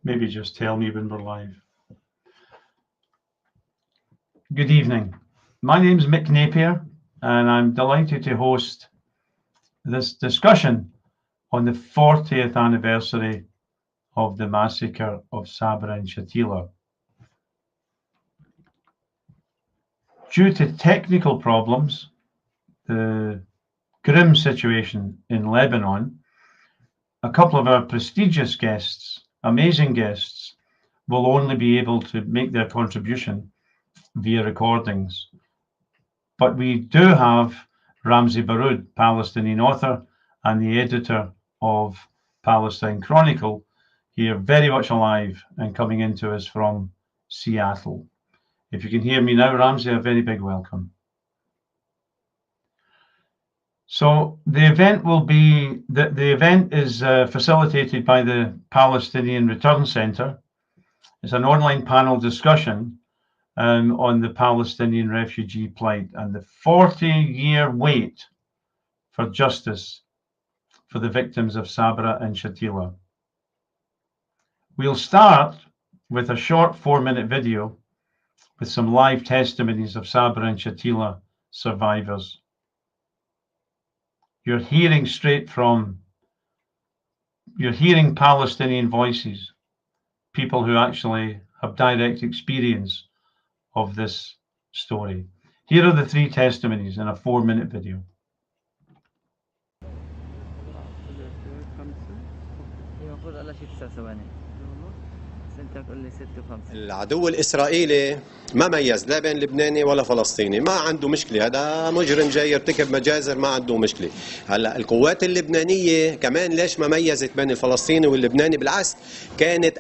maybe just tell me when we're live. Good evening. My name's Mick Napier, and I'm delighted to host this discussion on the 40th anniversary of the massacre of Sabra and Shatila. Due to technical problems, the grim situation in Lebanon, a couple of our prestigious guests, amazing guests, will only be able to make their contribution via recordings. But we do have Ramzy Baroud, Palestinian author and the editor of Palestine Chronicle, here very much alive and coming into us from Seattle. If you can hear me now, Ramzy, a very big welcome. So the event will be, the event is facilitated by the Palestinian Return Center. It's an online panel discussion on the Palestinian refugee plight and the 40-year wait for justice for the victims of Sabra and Shatila. We'll start with a short 4-minute video with some live testimonies of Sabra and Shatila survivors. You're hearing Palestinian voices, people who actually have direct experience of this story. Here are the 3 testimonies in a 4-minute video. العدو الإسرائيلي ما ميز لا بين لبناني ولا فلسطيني، ما عنده مشكلة، هذا مجرم جاي يرتكب مجازر ما عنده مشكلة. هلا القوات اللبنانية كمان ليش ما ميزت بين الفلسطيني واللبناني؟ بالعكس كانت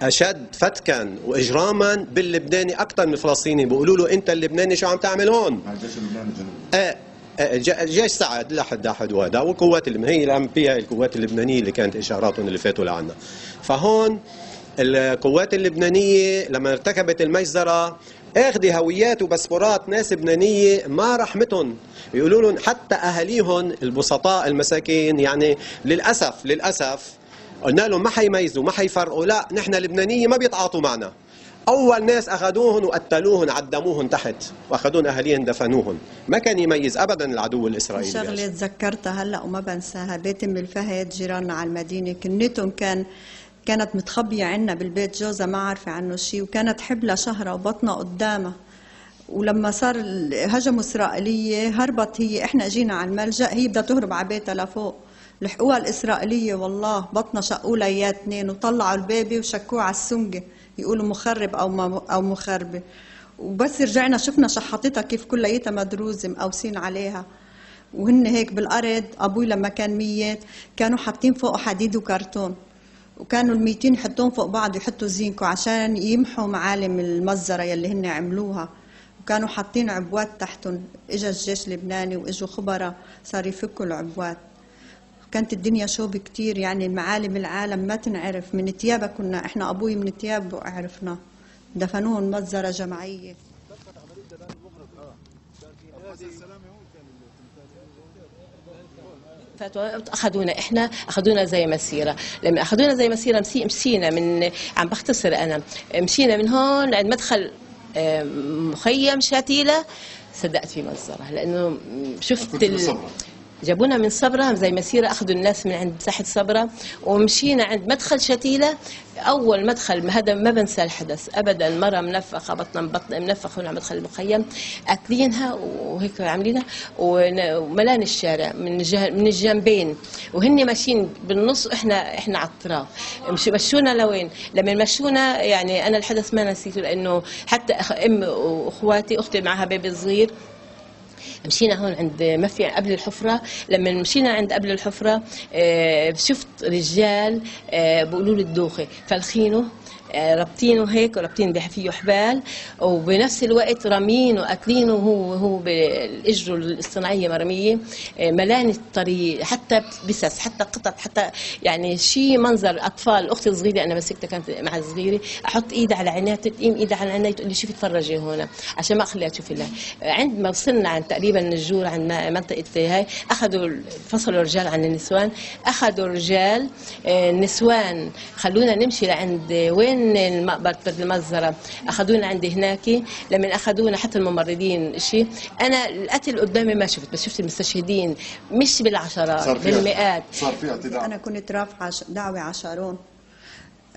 أشد فتكا وإجراما باللبناني أكثر من الفلسطيني. بيقولوا له أنت اللبناني شو عم تعمل هون؟ الجيش اللبناني الجنوبي جيش سعد لحد وهذا، والقوات اللي هي الآن فيها القوات اللبنانية اللي كانت إشاراتهم اللي فاتوا لعنا. فهون القوات اللبنانية لما ارتكبت المجزرة اخذي هويات وباسبورات ناس لبنانية ما رحمتهم، يقولوا لهم حتى أهاليهم البسطاء المساكين، يعني للأسف قلنا لهم ما حيميزوا ما حيفرقوا، لا نحن لبنانية ما بيتعاطوا معنا. أول ناس أخذوهم وقتلوهم عدموهم تحت وأخذون أهاليهم دفنوهم، ما كان يميز أبدا العدو الإسرائيلي. شغلة تذكرتها هلأ وما بنساها، بيت أم الفهد جيراننا على المدينة كنتهم كانت متخبية عنا بالبيت، جوزها ما عارفة عنه شيء، وكانت حبلة شهرة وبطنها قدامها. ولما صار هجموا إسرائيلية هربت هي، إحنا جينا على الملجأ، هي بدها تهرب على بيتها لفوق، لحقوها الإسرائيلية والله بطنها شقوا لها إياه 2 وطلعوا البيبي وشكوه على السنجة، يقولوا مخرب أو مخربة. وبس رجعنا شفنا شحطتها كيف كليتها مدروزة مقوسين عليها، وهن هيك بالأرض. أبوي لما كان ميت كانوا حاطين فوقه حديد وكرتون، وكانوا الميتين يحطون فوق بعض يحطوا زينكو عشان يمحوا معالم المجزرة يلي هن عملوها، وكانوا حاطين عبوات تحتهم. اجى الجيش اللبناني واجوا خبراء صار يفكوا العبوات. كانت الدنيا شوب كتير، يعني المعالم العالم ما تنعرف. من تيابها كنا احنا، ابوي من تياب عرفنا، دفنوهم مجزرة جماعية. اخذونا زي مسيره. لما اخذونا زي مسيره مشينا من، عم بختصر انا، مشينا من هون لعند مدخل مخيم شاتيله، صدقت في مجزره لانه شفت جابونا من صبرا زي مسيره، اخذوا الناس من عند ساحه صبرا ومشينا عند مدخل شتيله. اول مدخل هذا ما بنسى الحدث ابدا، مره منفخه بطن منفخ هنا على مدخل المخيم، اكلينها وهيك عاملينها وملان الشارع من الجنبين، وهن ماشيين بالنص واحنا على الطراف. مشونا لوين؟ لما مشونا يعني انا الحدث ما نسيته، لانه حتى ام واخواتي، اختي معها بيبي صغير، مشينا هون عند ما في قبل الحفرة. لما مشينا عند قبل الحفرة شفت رجال بيقولوا لي الدوخة، فالخينه رابطينه هيك ورابطين فيه حبال، وبنفس الوقت رامين وقاتلينه وهو بالاجره الاصطناعيه مرميه، ملان الطريق، حتى بسس، حتى قطط، حتى يعني شيء منظر اطفال. اختي الصغيره انا مسكتها كانت مع الصغيره، احط ايدها على عينيها، تقيم ايدها على عينيها تقول لي شوفي تفرجي هون عشان ما اخليها تشوف لها. عندما وصلنا عند تقريبا النجور عند منطقه هاي، اخذوا فصلوا الرجال عن النسوان، اخذوا الرجال النسوان خلونا نمشي لعند وين مقبره المزرعه، اخذونا عند هناك. لما اخذونا حتى الممرضين شيء، انا القتل قدامي ما شفت، بس شفت المستشهدين مش بالعشرات بالمئات. صار في اعتداء. انا كنت رافعه دعوه على شارون،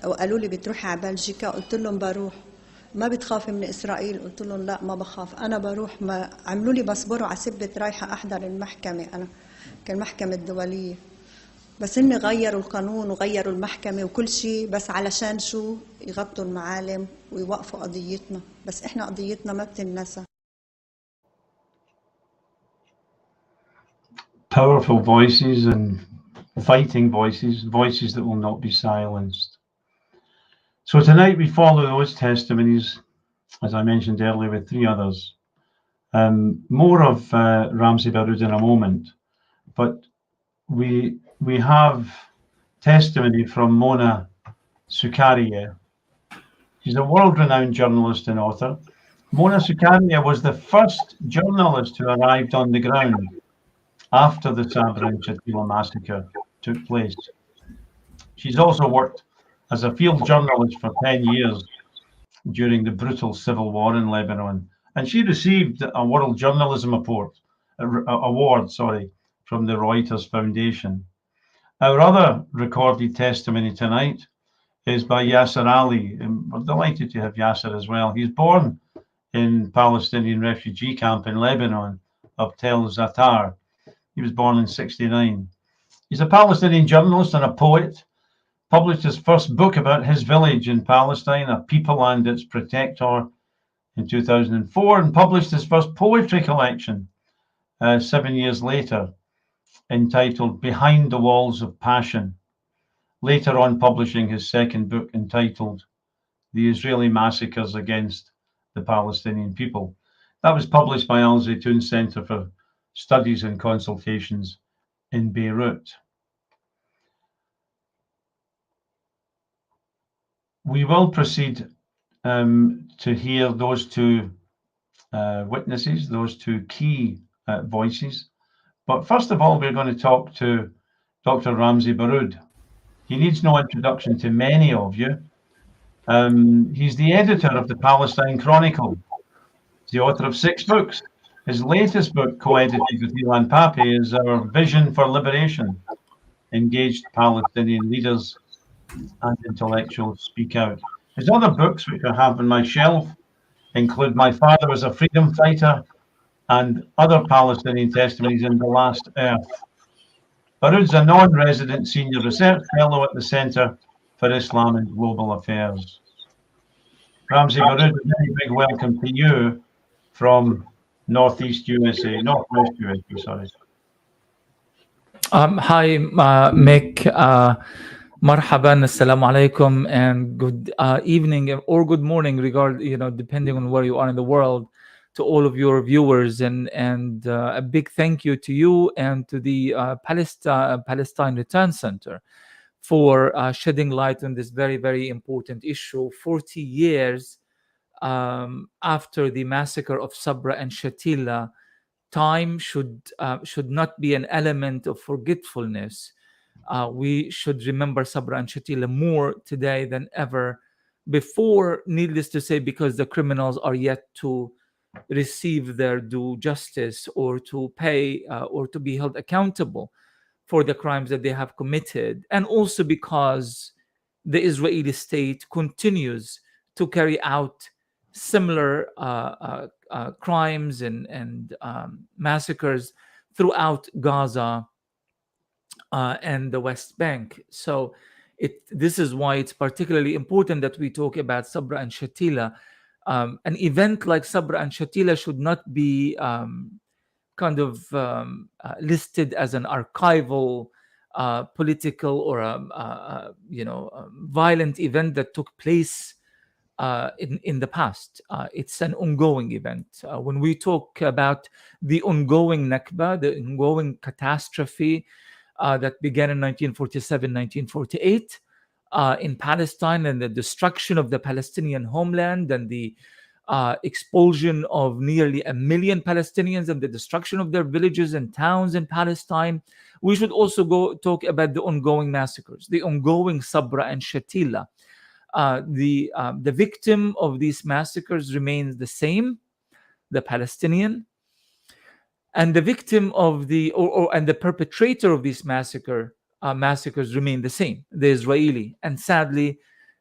وقالوا لي بتروحي على بلجيكا، قلت لهم بروح. ما بتخافي من اسرائيل؟ قلت لهم لا ما بخاف، انا بروح. ما عملوا لي باسبور على سبة رايحه احضر المحكمه، انا كان المحكمه الدوليه، بس هن غيروا القانون وغيروا المحكمه وكل شيء، بس علشان شو؟ يغطوا المعالم ويوقفوا قضيتنا، بس احنا قضيتنا ما بتنسى. Powerful voices and fighting voices, voices that will not be silenced. So tonight we follow those testimonies, as I mentioned earlier, with three others. More of Ramzy Baroud in a moment, but we have testimony from Mona Zukaria. She's a world-renowned journalist and author. Mona Zukaria was the first journalist who arrived on the ground after the Sabra Shatila Massacre took place. She's also worked as a field journalist for 10 years during the brutal civil war in Lebanon, and she received a World Journalism Award, from the Reuters Foundation. Our other recorded testimony tonight is by Yasser Ali, and we're delighted to have Yasser as well. He's born in Palestinian refugee camp in Lebanon of Tel Zatar. He was born in '69. He's a Palestinian journalist and a poet. Published his first book about his village in Palestine, A People and Its Protector, in 2004, and published his first poetry collection 7 years later, entitled Behind the Walls of Passion. Later on, publishing his second book entitled The Israeli Massacres Against the Palestinian People. That was published by Al Zaytoun Center for Studies and Consultations in Beirut. We will proceed to hear those two witnesses, those two key voices. But first of all, we're going to talk to Dr. Ramzy Baroud. He needs no introduction to many of you. He's the editor of the Palestine Chronicle. He's the author of 6 books. His latest book, co-edited with Ilan Pape, is Our Vision for Liberation. Engaged Palestinian leaders and intellectuals speak out. His other books, which I have on my shelf, include My Father Was a Freedom Fighter and Other Palestinian Testimonies in the Last Earth. Baroud's a non-resident senior research fellow at the Center for Islam and Global Affairs. Ramzy Baroud, a very big welcome to you from Northwest USA, sorry. Hi, Mick. Marhaban, assalamu alaikum, and good evening or good morning, depending on where you are in the world, to all of your viewers, and a big thank you to you and to the Palestine Return Center for shedding light on this very, very important issue. 40 years after the massacre of Sabra and Shatila, time should not be an element of forgetfulness. We should remember Sabra and Shatila more today than ever before, needless to say, because the criminals are yet to receive their due justice or to pay or to be held accountable for the crimes that they have committed, and also because the Israeli state continues to carry out similar crimes and massacres throughout Gaza and the West Bank. So this is why it's particularly important that we talk about Sabra and Shatila. An event like Sabra and Shatila should not be listed as an archival political or violent event that took place in the past. It's an ongoing event. When we talk about the ongoing Nakba, the ongoing catastrophe that began in 1947, 1948 in Palestine, and the destruction of the Palestinian homeland, and the expulsion of nearly 1 million Palestinians, and the destruction of their villages and towns in Palestine, we should also talk about the ongoing massacres, the ongoing Sabra and Shatila. The victim of these massacres remains the same, the Palestinian, and the victim of and the perpetrator of these massacres remain the same, the Israeli. And sadly,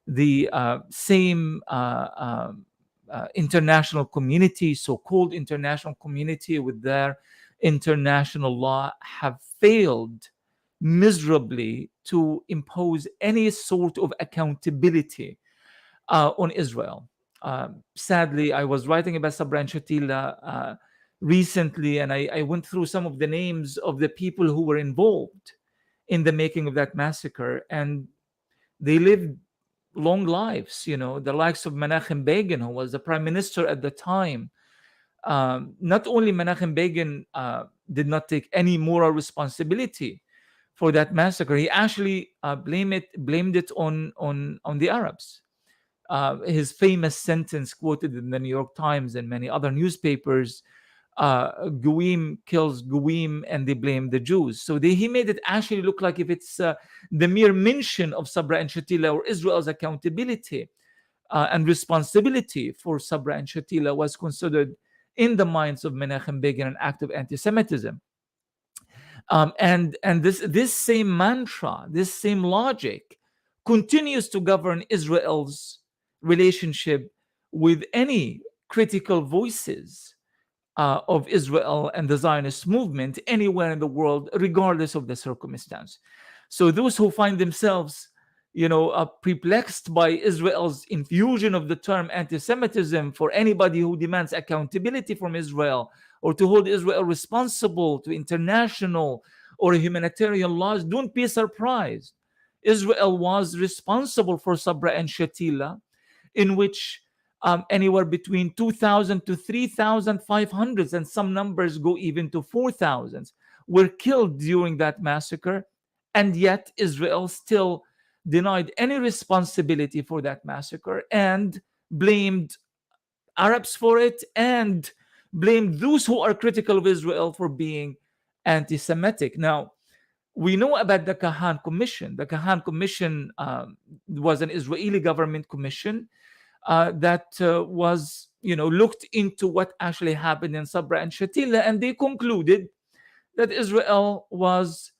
the same international community, so-called international community, with their international law, have failed miserably to impose any sort of accountability on Israel. Sadly, I was writing about Sabra and Shatila recently, and I went through some of the names of the people who were involved in the making of that massacre, and they lived long lives. The likes of Menachem Begin, who was the prime minister at the time. Not only Menachem Begin did not take any moral responsibility for that massacre, he actually blamed it on the Arabs. His famous sentence, quoted in the New York Times and many other newspapers, Goyim kills Goyim and they blame the Jews. So he made it actually look like if it's the mere mention of Sabra and Shatila, or Israel's accountability and responsibility for Sabra and Shatila, was considered in the minds of Menachem Begin an act of anti-Semitism. And this same mantra, this same logic, continues to govern Israel's relationship with any critical voices of Israel and the Zionist movement anywhere in the world, regardless of the circumstance. So those who find themselves, perplexed by Israel's infusion of the term anti-Semitism for anybody who demands accountability from Israel, or to hold Israel responsible to international or humanitarian laws, don't be surprised. Israel was responsible for Sabra and Shatila, in which anywhere between 2,000 to 3,500, and some numbers go even to 4,000, were killed during that massacre. And yet Israel still denied any responsibility for that massacre and blamed Arabs for it, and blamed those who are critical of Israel for being anti-Semitic. Now, we know about the Kahan Commission. The Kahan Commission was an Israeli government commission that was, looked into what actually happened in Sabra and Shatila, and they concluded that Israel was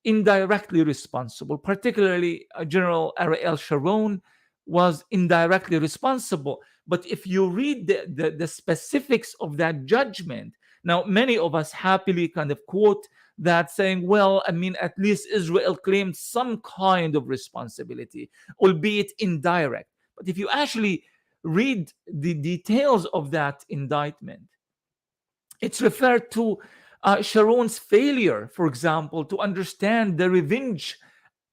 indirectly responsible. Particularly, General Ariel Sharon was indirectly responsible. But if you read the specifics of that judgment, now many of us happily kind of quote that, saying, well, at least Israel claimed some kind of responsibility, albeit indirect. But if you actually read the details of that indictment, it's referred to Sharon's failure, for example, to understand the revenge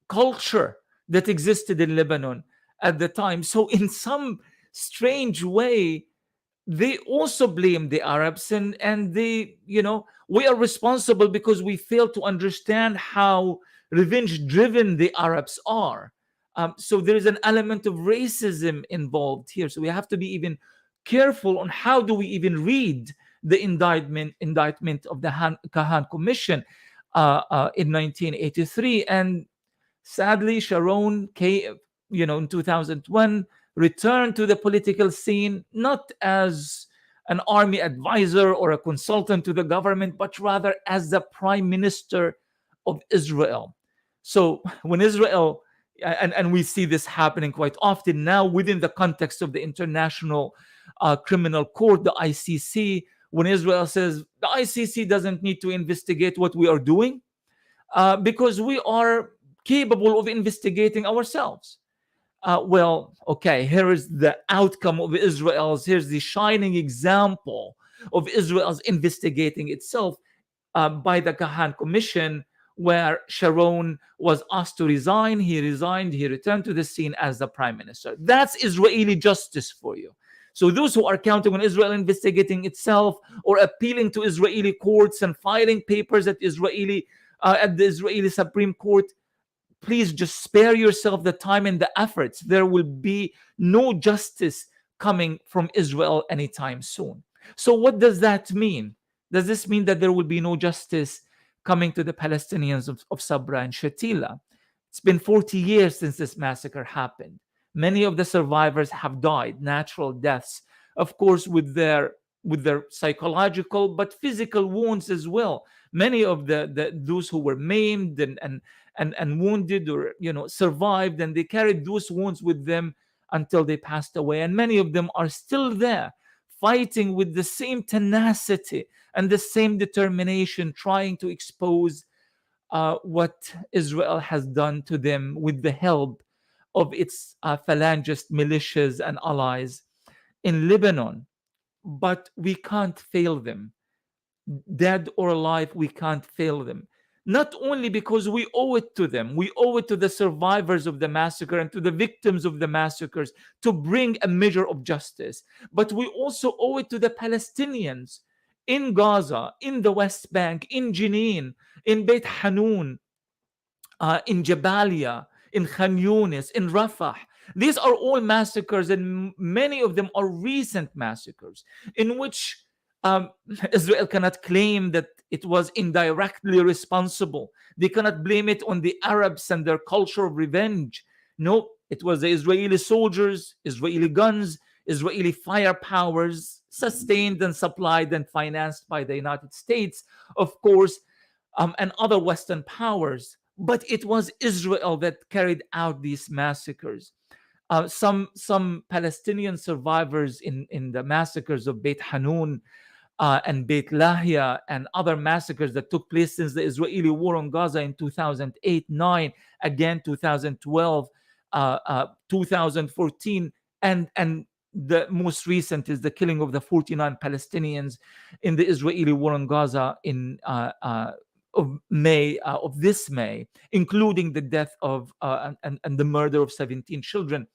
culture that existed in Lebanon at the time. So in some strange way, they also blame the Arabs, and they, we are responsible because we fail to understand how revenge driven the Arabs are. So there is an element of racism involved here. So we have to be even careful on how do we even read the indictment of the Kahan Commission in 1983. And sadly, Sharon came, in 2001, returned to the political scene, not as an army advisor or a consultant to the government, but rather as the prime minister of Israel. So when Israel, and we see this happening quite often now within the context of the International Criminal Court, the ICC, when Israel says the ICC doesn't need to investigate what we are doing because we are capable of investigating ourselves. Well, okay, here is the outcome of here's the shining example of Israel's investigating itself by the Kahan Commission, where Sharon was asked to resign. He resigned. He returned to the scene as the prime minister. That's Israeli justice for you. So those who are counting on Israel investigating itself or appealing to Israeli courts and filing papers at the Israeli Supreme Court, please just spare yourself the time and the efforts. There will be no justice coming from Israel anytime soon. So what does that mean? Does this mean that there will be no justice coming to the Palestinians of Sabra and Shatila? It's been 40 years since this massacre happened. Many of the survivors have died natural deaths, of course, with their psychological but physical wounds as well. Many of those who were maimed and wounded, or survived, and they carried those wounds with them until they passed away. And many of them are still there, fighting with the same tenacity and the same determination, trying to expose what Israel has done to them with the help of its phalangist militias and allies in Lebanon. But we can't fail them. Dead or alive, we can't fail them. Not only because we owe it to them, we owe it to the survivors of the massacre and to the victims of the massacres to bring a measure of justice, but we also owe it to the Palestinians in Gaza, in the West Bank, in Jenin, in Beit Hanun, in Jabalia, in Khan Yunis, in Rafah. These are all massacres, and many of them are recent massacres in which Israel cannot claim that it was indirectly responsible. They cannot blame it on the Arabs and their culture of revenge. No, it was the Israeli soldiers, Israeli guns, Israeli firepowers, sustained and supplied and financed by the United States, of course, and other Western powers. But it was Israel that carried out these massacres. Some Palestinian survivors in the massacres of Beit Hanun and Beit Lahia and other massacres that took place since the Israeli war on Gaza in 2008-9, again 2012, 2014, and the most recent is the killing of the 49 Palestinians in the Israeli war on Gaza in of May, of this May, including the death of and the murder of 17 children.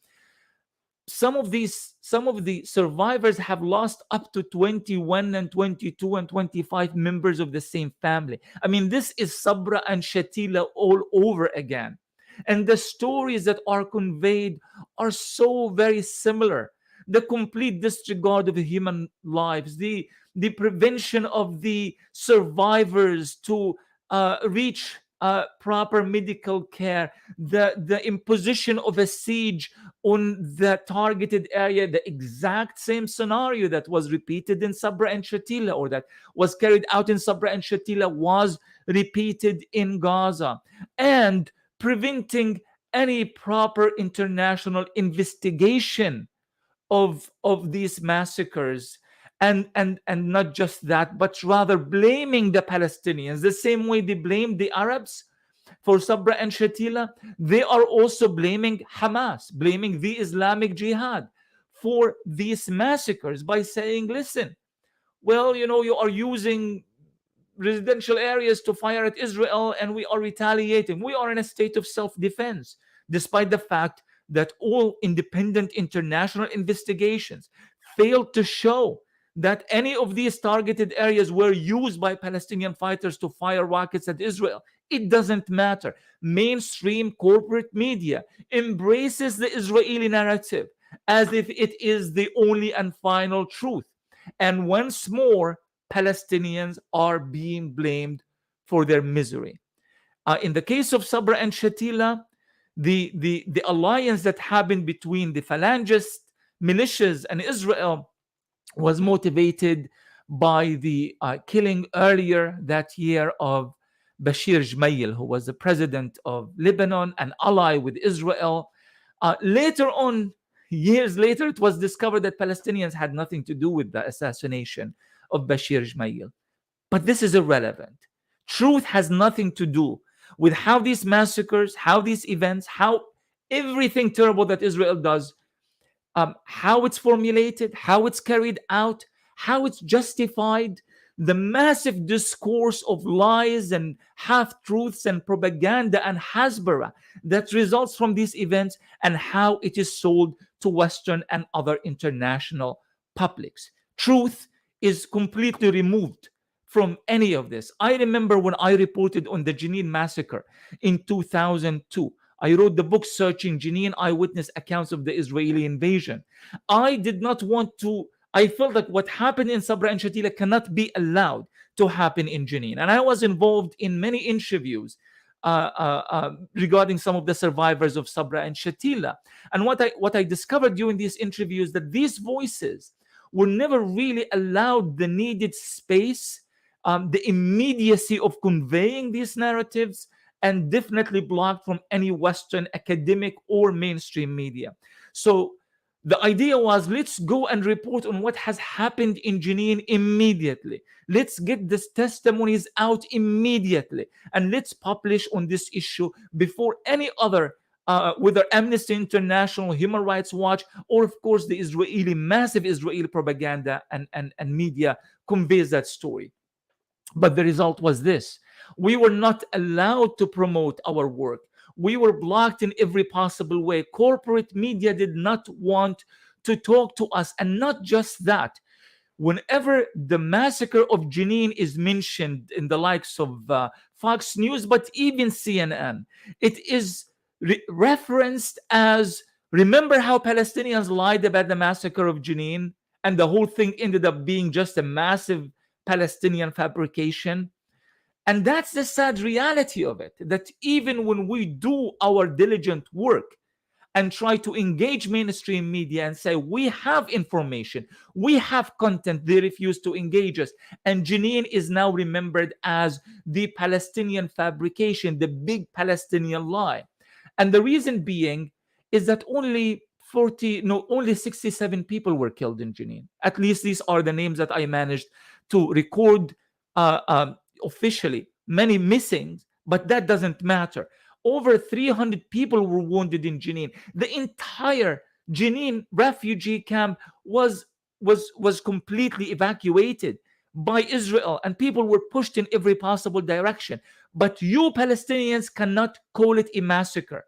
Some of the survivors have lost up to 21 and 22 and 25 members of the same family. I mean, this is Sabra and Shatila all over again. And the stories that are conveyed are so very similar. The complete disregard of human lives, the prevention of the survivors to reach proper medical care, the imposition of a siege on the targeted area, the exact same scenario that was repeated in Sabra and Shatila, or that was carried out in Sabra and Shatila, was repeated in Gaza, and preventing any proper international investigation of these massacres. And not just that, but rather blaming the Palestinians the same way they blamed the Arabs for Sabra and Shatila. They are also blaming Hamas, blaming the Islamic Jihad for these massacres by saying, listen, well, you are using residential areas to fire at Israel and we are retaliating. We are in a state of self-defense, despite the fact that all independent international investigations failed to show that any of these targeted areas were used by Palestinian fighters to fire rockets at Israel. It doesn't matter. Mainstream corporate media embraces the Israeli narrative as if it is the only and final truth. And once more, Palestinians are being blamed for their misery. In the case of Sabra and Shatila, the alliance that happened between the Phalangist militias and Israel was motivated by the killing earlier that year of Bashir Gemayel, who was the president of Lebanon, an ally with Israel. Later on, years later, it was discovered that Palestinians had nothing to do with the assassination of Bashir Gemayel. But this is irrelevant. Truth has nothing to do with how these massacres, how these events, how everything terrible that Israel does, how it's formulated, how it's carried out, how it's justified. the massive discourse of lies and half-truths and propaganda and hasbara that results from these events, and how it is sold to Western and other international publics. Truth is completely removed from any of this. I remember when I reported on the Jenin massacre in 2002. I wrote the book Searching Jenin, Eyewitness Accounts of the Israeli Invasion. I did not want to, I felt like what happened in Sabra and Shatila cannot be allowed to happen in Jenin. And I was involved in many interviews regarding some of the survivors of Sabra and Shatila. And what I discovered during these interviews, that these voices were never really allowed the needed space, the immediacy of conveying these narratives, and definitely blocked from any Western academic or mainstream media. So the idea was, let's go and report on what has happened in Jenin immediately. Let's get these testimonies out immediately, and let's publish on this issue before any other, whether Amnesty International, Human Rights Watch, or of course the massive Israeli propaganda and media conveys that story. But the result was this: we were not allowed to promote our work. We were blocked in every possible way. Corporate media did not want to talk to us. And not just that, whenever the massacre of Jenin is mentioned in the likes of Fox News, but even CNN, it is referenced as, remember how Palestinians lied about the massacre of Jenin, and the whole thing ended up being just a massive Palestinian fabrication. And that's the sad reality of it, that even when we do our diligent work and try to engage mainstream media and say we have information, we have content, they refuse to engage us. And Jenin is now remembered as the Palestinian fabrication, the big Palestinian lie. And the reason being is that only 67 people were killed in Jenin. At least these are the names that I managed to record officially. Many missing, but that doesn't matter. Over 300 people were wounded in Jenin. The entire Jenin refugee camp was completely evacuated by Israel, and people were pushed in every possible direction. But you Palestinians cannot call it a massacre.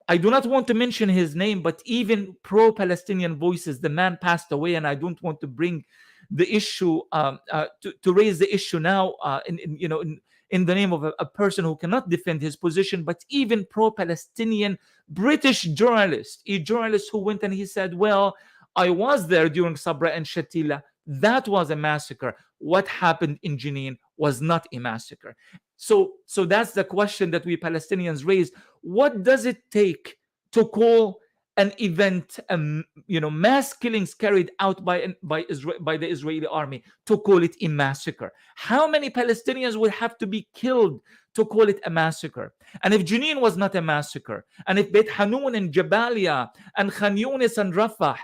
I do not want to mention his name, but even pro-Palestinian voices, the man passed away, and I don't want to bring the issue to raise the issue now in the name of a person who cannot defend his position. But even pro-Palestinian British journalist, a journalist who went and he said, well, I was there during Sabra and Shatila. That was a massacre. What happened in Jenin was not a massacre. So that's the question that we Palestinians raised. What does it take to call an event, mass killings carried out by the Israeli army, to call it a massacre? How many Palestinians would have to be killed to call it a massacre? And if Jenin was not a massacre, and if Beit Hanun and Jabalia and Khan Yunis and Rafah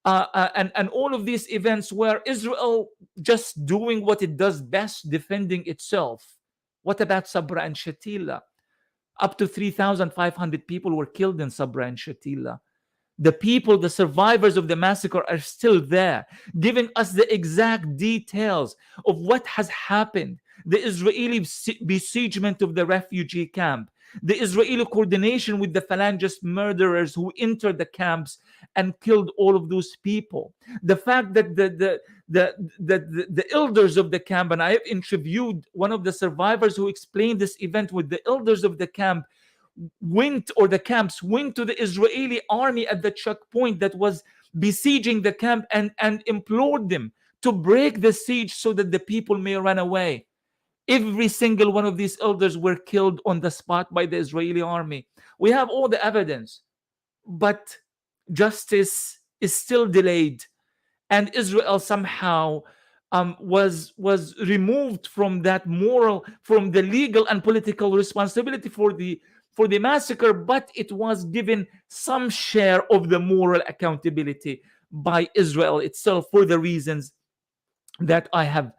and all of these events were Israel just doing what it does best, defending itself, what about Sabra and Shatila? Up to 3,500 people were killed in Sabra and Shatila. The people, the survivors of the massacre, are still there, giving us the exact details of what has happened. The Israeli besiegement of the refugee camp, the Israeli coordination with the Phalangist murderers who entered the camps and killed all of those people. The fact that the elders of the camp, and I have interviewed one of the survivors who explained this event, with the elders of the camp the camps went to the Israeli army at the checkpoint that was besieging the camp and implored them to break the siege so that the people may run away. Every single one of these elders were killed on the spot by the Israeli army. We have all the evidence, but justice is still delayed, and Israel somehow was removed from that moral, from the legal and political responsibility for the massacre, but it was given some share of the moral accountability by Israel itself for the reasons that I have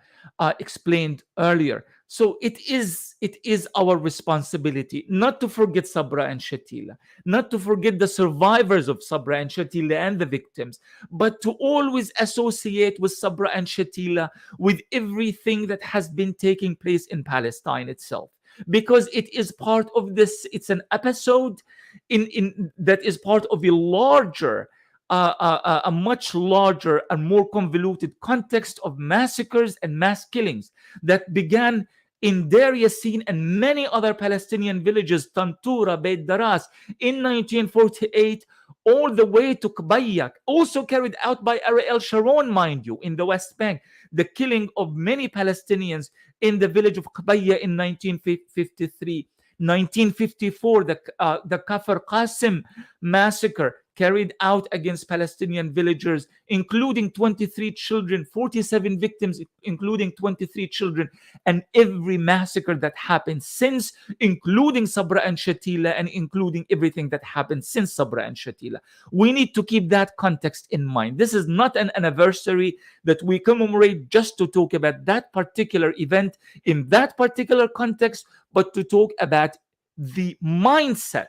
explained earlier. So it is our responsibility not to forget Sabra and Shatila, not to forget the survivors of Sabra and Shatila and the victims, but to always associate with Sabra and Shatila with everything that has been taking place in Palestine itself. Because it is part of this, it's an episode in that is part of a larger, a much larger and more convoluted context of massacres and mass killings that began in Deir Yassin and many other Palestinian villages, Tantura, Beit Daras, in 1948, all the way to Qbayyak, also carried out by Ariel Sharon, mind you, in the West Bank, the killing of many Palestinians in the village of Qbayyak in 1953. 1954, the Kafr Qasim massacre carried out against Palestinian villagers, including 23 children, 47 victims, including 23 children, and every massacre that happened since, including Sabra and Shatila, and including everything that happened since Sabra and Shatila. We need to keep that context in mind. This is not an anniversary that we commemorate just to talk about that particular event in that particular context, but to talk about the mindset,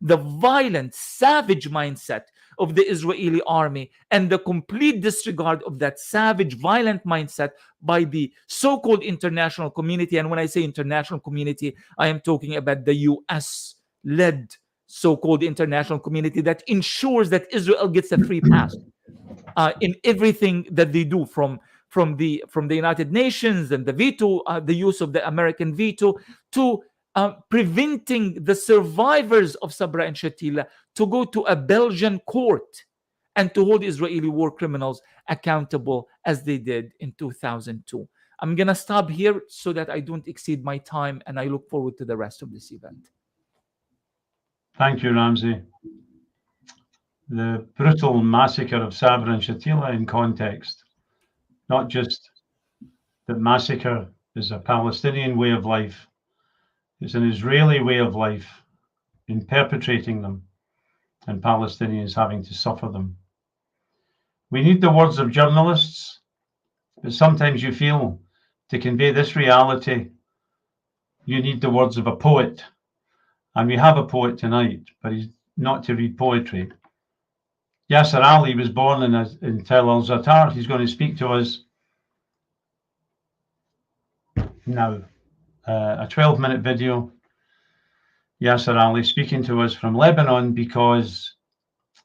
the violent, savage mindset of the Israeli army, and the complete disregard of that savage, violent mindset by the so-called international community. And when I say international community, I am talking about the US-led so-called international community that ensures that Israel gets a free pass in everything that they do, from the United Nations and the veto, the use of the American veto, to preventing the survivors of Sabra and Shatila to go to a Belgian court and to hold Israeli war criminals accountable as they did in 2002. I'm going to stop here so that I don't exceed my time, and I look forward to the rest of this event. Thank you, Ramzy. The brutal massacre of Sabra and Shatila in context, not just that massacre is a Palestinian way of life, it's an Israeli way of life in perpetrating them, and Palestinians having to suffer them. We need the words of journalists, but sometimes you feel to convey this reality, you need the words of a poet. And we have a poet tonight, but he's not to read poetry. Yasser Ali was born in Tel El Zatar. He's going to speak to us now. A 12-minute video. Yasser Ali speaking to us from Lebanon, because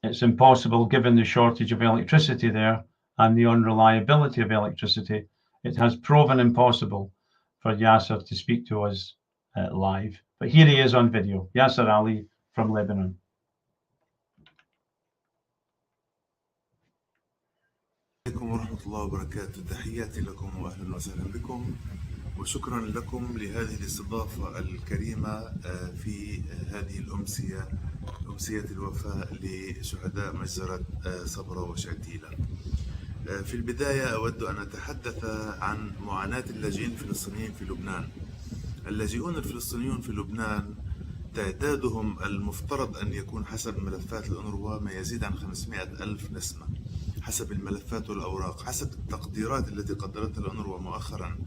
it's impossible, given the shortage of electricity there and the unreliability of electricity. It has proven impossible for Yasser to speak to us live. But here he is on video. Yasser Ali from Lebanon. عليكم ورحمة الله وبركاته. تحياتي لكم وأهلا وسهلا بكم، وشكرا لكم لهذه الاستضافة الكريمة في هذه الأمسية، أمسية الوفاء لشهداء مجزرة صبرا وشتيلة. في البداية أود أن أتحدث عن معاناة اللاجئين الفلسطينيين في لبنان. اللاجئون الفلسطينيون في لبنان تعدادهم المفترض أن يكون حسب ملفات الأونروا ما يزيد عن 500,000 نسمة، حسب الملفات والأوراق، حسب التقديرات التي قدرتها الأونروا مؤخرا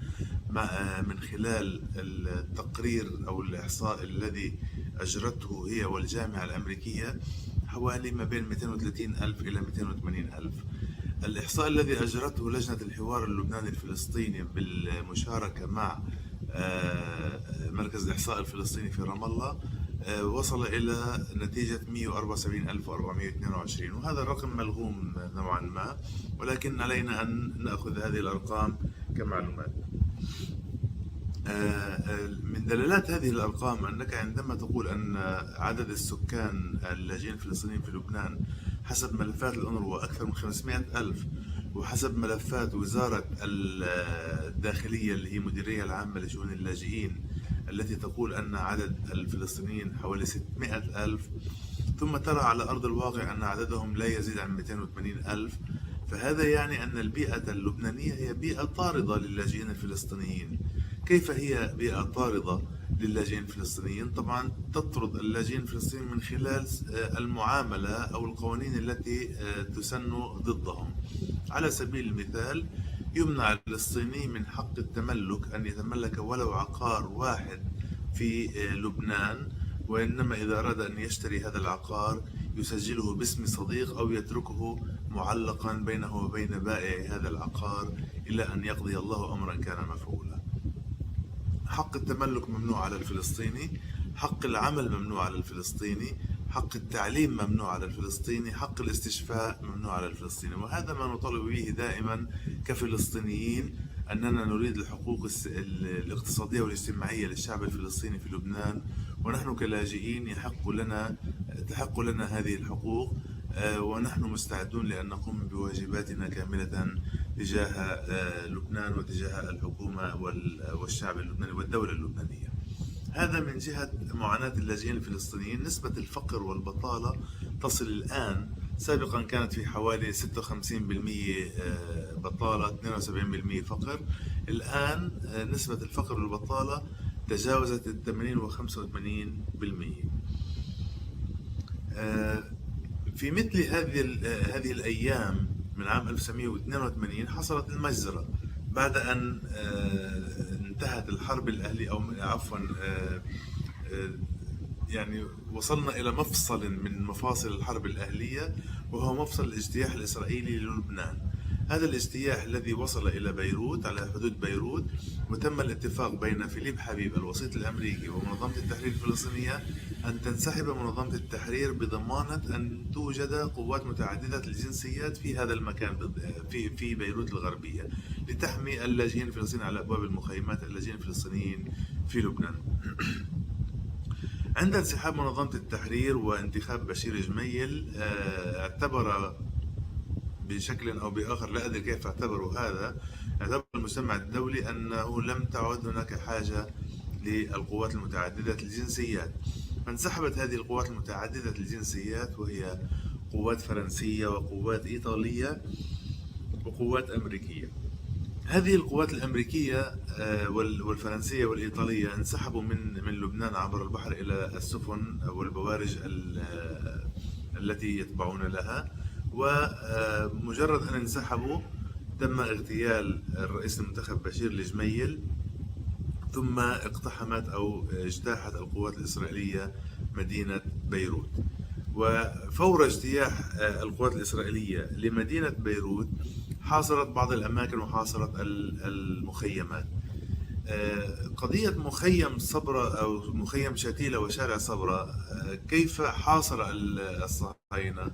من خلال التقرير أو الإحصاء الذي أجرته هي والجامعة الأمريكية، حوالي ما بين 230,000 إلى 280,000. الإحصاء الذي أجرته لجنة الحوار اللبناني الفلسطيني بالمشاركة مع مركز الإحصاء الفلسطيني في رام الله وصل إلى نتيجة 174,422، وهذا الرقم ملغوم نوعا ما، ولكن علينا أن نأخذ هذه الأرقام كمعلومات. من دلالات هذه الأرقام أنك عندما تقول أن عدد السكان اللاجئين الفلسطينيين في لبنان حسب ملفات الأونروا أكثر من 500,000، وحسب ملفات وزارة الداخلية اللي هي مديرية العامة لشؤون اللاجئين التي تقول أن عدد الفلسطينيين حوالي 600,000، ثم ترى على أرض الواقع أن عددهم لا يزيد عن 280,000، فهذا يعني أن البيئة اللبنانية هي بيئة طاردة للاجئين الفلسطينيين. كيف هي بيئة طاردة للاجئين الفلسطينيين؟ طبعا تطرد اللاجئين الفلسطينيين من خلال المعاملة أو القوانين التي تسن ضدهم. على سبيل المثال يمنع الفلسطيني من حق التملك أن يتملك ولو عقار واحد في لبنان، وإنما إذا أراد أن يشتري هذا العقار يسجله باسم صديق أو يتركه معلقا بينه وبين بائع هذا العقار إلى أن يقضي الله أمرا كان مفعولا. حق التملك ممنوع على الفلسطيني، حق العمل ممنوع على الفلسطيني، حق التعليم ممنوع على الفلسطيني، حق الاستشفاء ممنوع على الفلسطيني. وهذا ما نطالب به دائما كفلسطينيين، أننا نريد الحقوق الاقتصادية والاجتماعية للشعب الفلسطيني في لبنان، ونحن كلاجئين تحق لنا هذه الحقوق، ونحن مستعدون لأن نقوم بواجباتنا كاملة تجاه لبنان وتجاه الحكومة والشعب اللبناني والدولة اللبنانية. هذا من جهة معاناة اللاجئين الفلسطينيين. نسبة الفقر والبطالة تصل الآن، سابقا كانت في حوالي 56% بطالة 72% فقر، الآن نسبة الفقر والبطالة تجاوزت 80 و 85%. في مثل هذه الأيام من عام 1982 حصلت المجزرة بعد أن انتهت الحرب الأهلية، أو عفوا يعني وصلنا إلى مفصل من مفاصل الحرب الأهلية، وهو مفصل الاجتياح الإسرائيلي للبنان. هذا الاجتياح الذي وصل إلى بيروت، على حدود بيروت، وتم الاتفاق بين فيليب حبيب الوسيط الأمريكي ومنظمة التحرير الفلسطينية أن تنسحب منظمة التحرير بضمانة أن توجد قوات متعددة الجنسيات في هذا المكان في بيروت الغربية لتحمي اللاجئين الفلسطينيين على أبواب المخيمات، اللاجئين الفلسطينيين في لبنان. عند انسحاب منظمة التحرير وانتخاب بشير جميل، اعتبر بشكل أو بآخر، لا أدري كيف اعتبروا هذا، اعتبر المجتمع الدولي أنه لم تعد هناك حاجة للقوات المتعددة الجنسيات، فانسحبت هذه القوات المتعددة الجنسيات، وهي قوات فرنسية وقوات إيطالية وقوات أمريكية. هذه القوات الأمريكية والفرنسية والإيطالية انسحبوا من لبنان عبر البحر إلى السفن والبوارج التي يتبعون لها، ومجرد أن انسحبوا تم اغتيال الرئيس المنتخب بشير الجميل، ثم اقتحمت أو اجتاحت القوات الإسرائيلية مدينة بيروت. وفور اجتياح القوات الإسرائيلية لمدينة بيروت حاصرت بعض الأماكن وحاصرت المخيمات. قضية مخيم صبرا أو مخيم شتيلة وشارع صبرا، كيف حاصر الصهاينة؟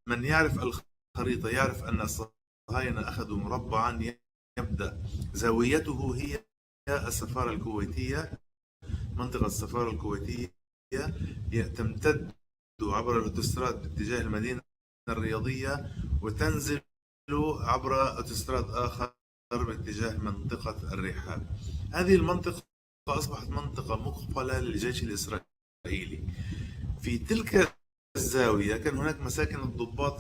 من يعرف الخريطة يعرف أن الصهاينة أخذوا مربعا يبدأ زاويته هي السفارة الكويتية، منطقة السفارة الكويتية تمتد عبر الأوتوستراد باتجاه المدينة الرياضية، وتنزل عبر أوتوستراد آخر باتجاه منطقة الرحاب. هذه المنطقة أصبحت منطقة مقفلة للجيش الإسرائيلي. في تلك الزاوية كان هناك مساكن الضباط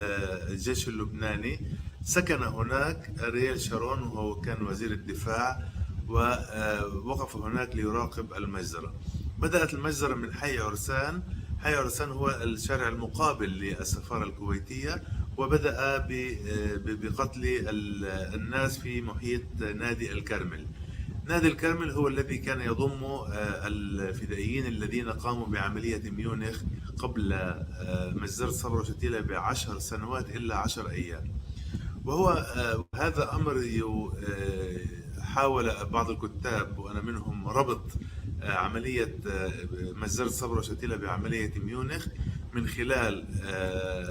الجيش اللبناني، سكن هناك أرييل شارون وهو كان وزير الدفاع، ووقف هناك ليراقب المجزرة. بدأت المجزرة من حي عرسان. حي عرسان هو الشارع المقابل للسفارة الكويتية، وبدأ بقتل الناس في محيط نادي الكرمل. نادي الكرمل هو الذي كان يضم الفدائيين الذين قاموا بعملية ميونخ قبل مجزرة صبرا شتيلة ب10 سنوات إلا 10 أيام. وهو هذا أمر حاول بعض الكتاب وأنا منهم ربط عملية مجزرة صبرا شتيلة بعملية ميونخ من خلال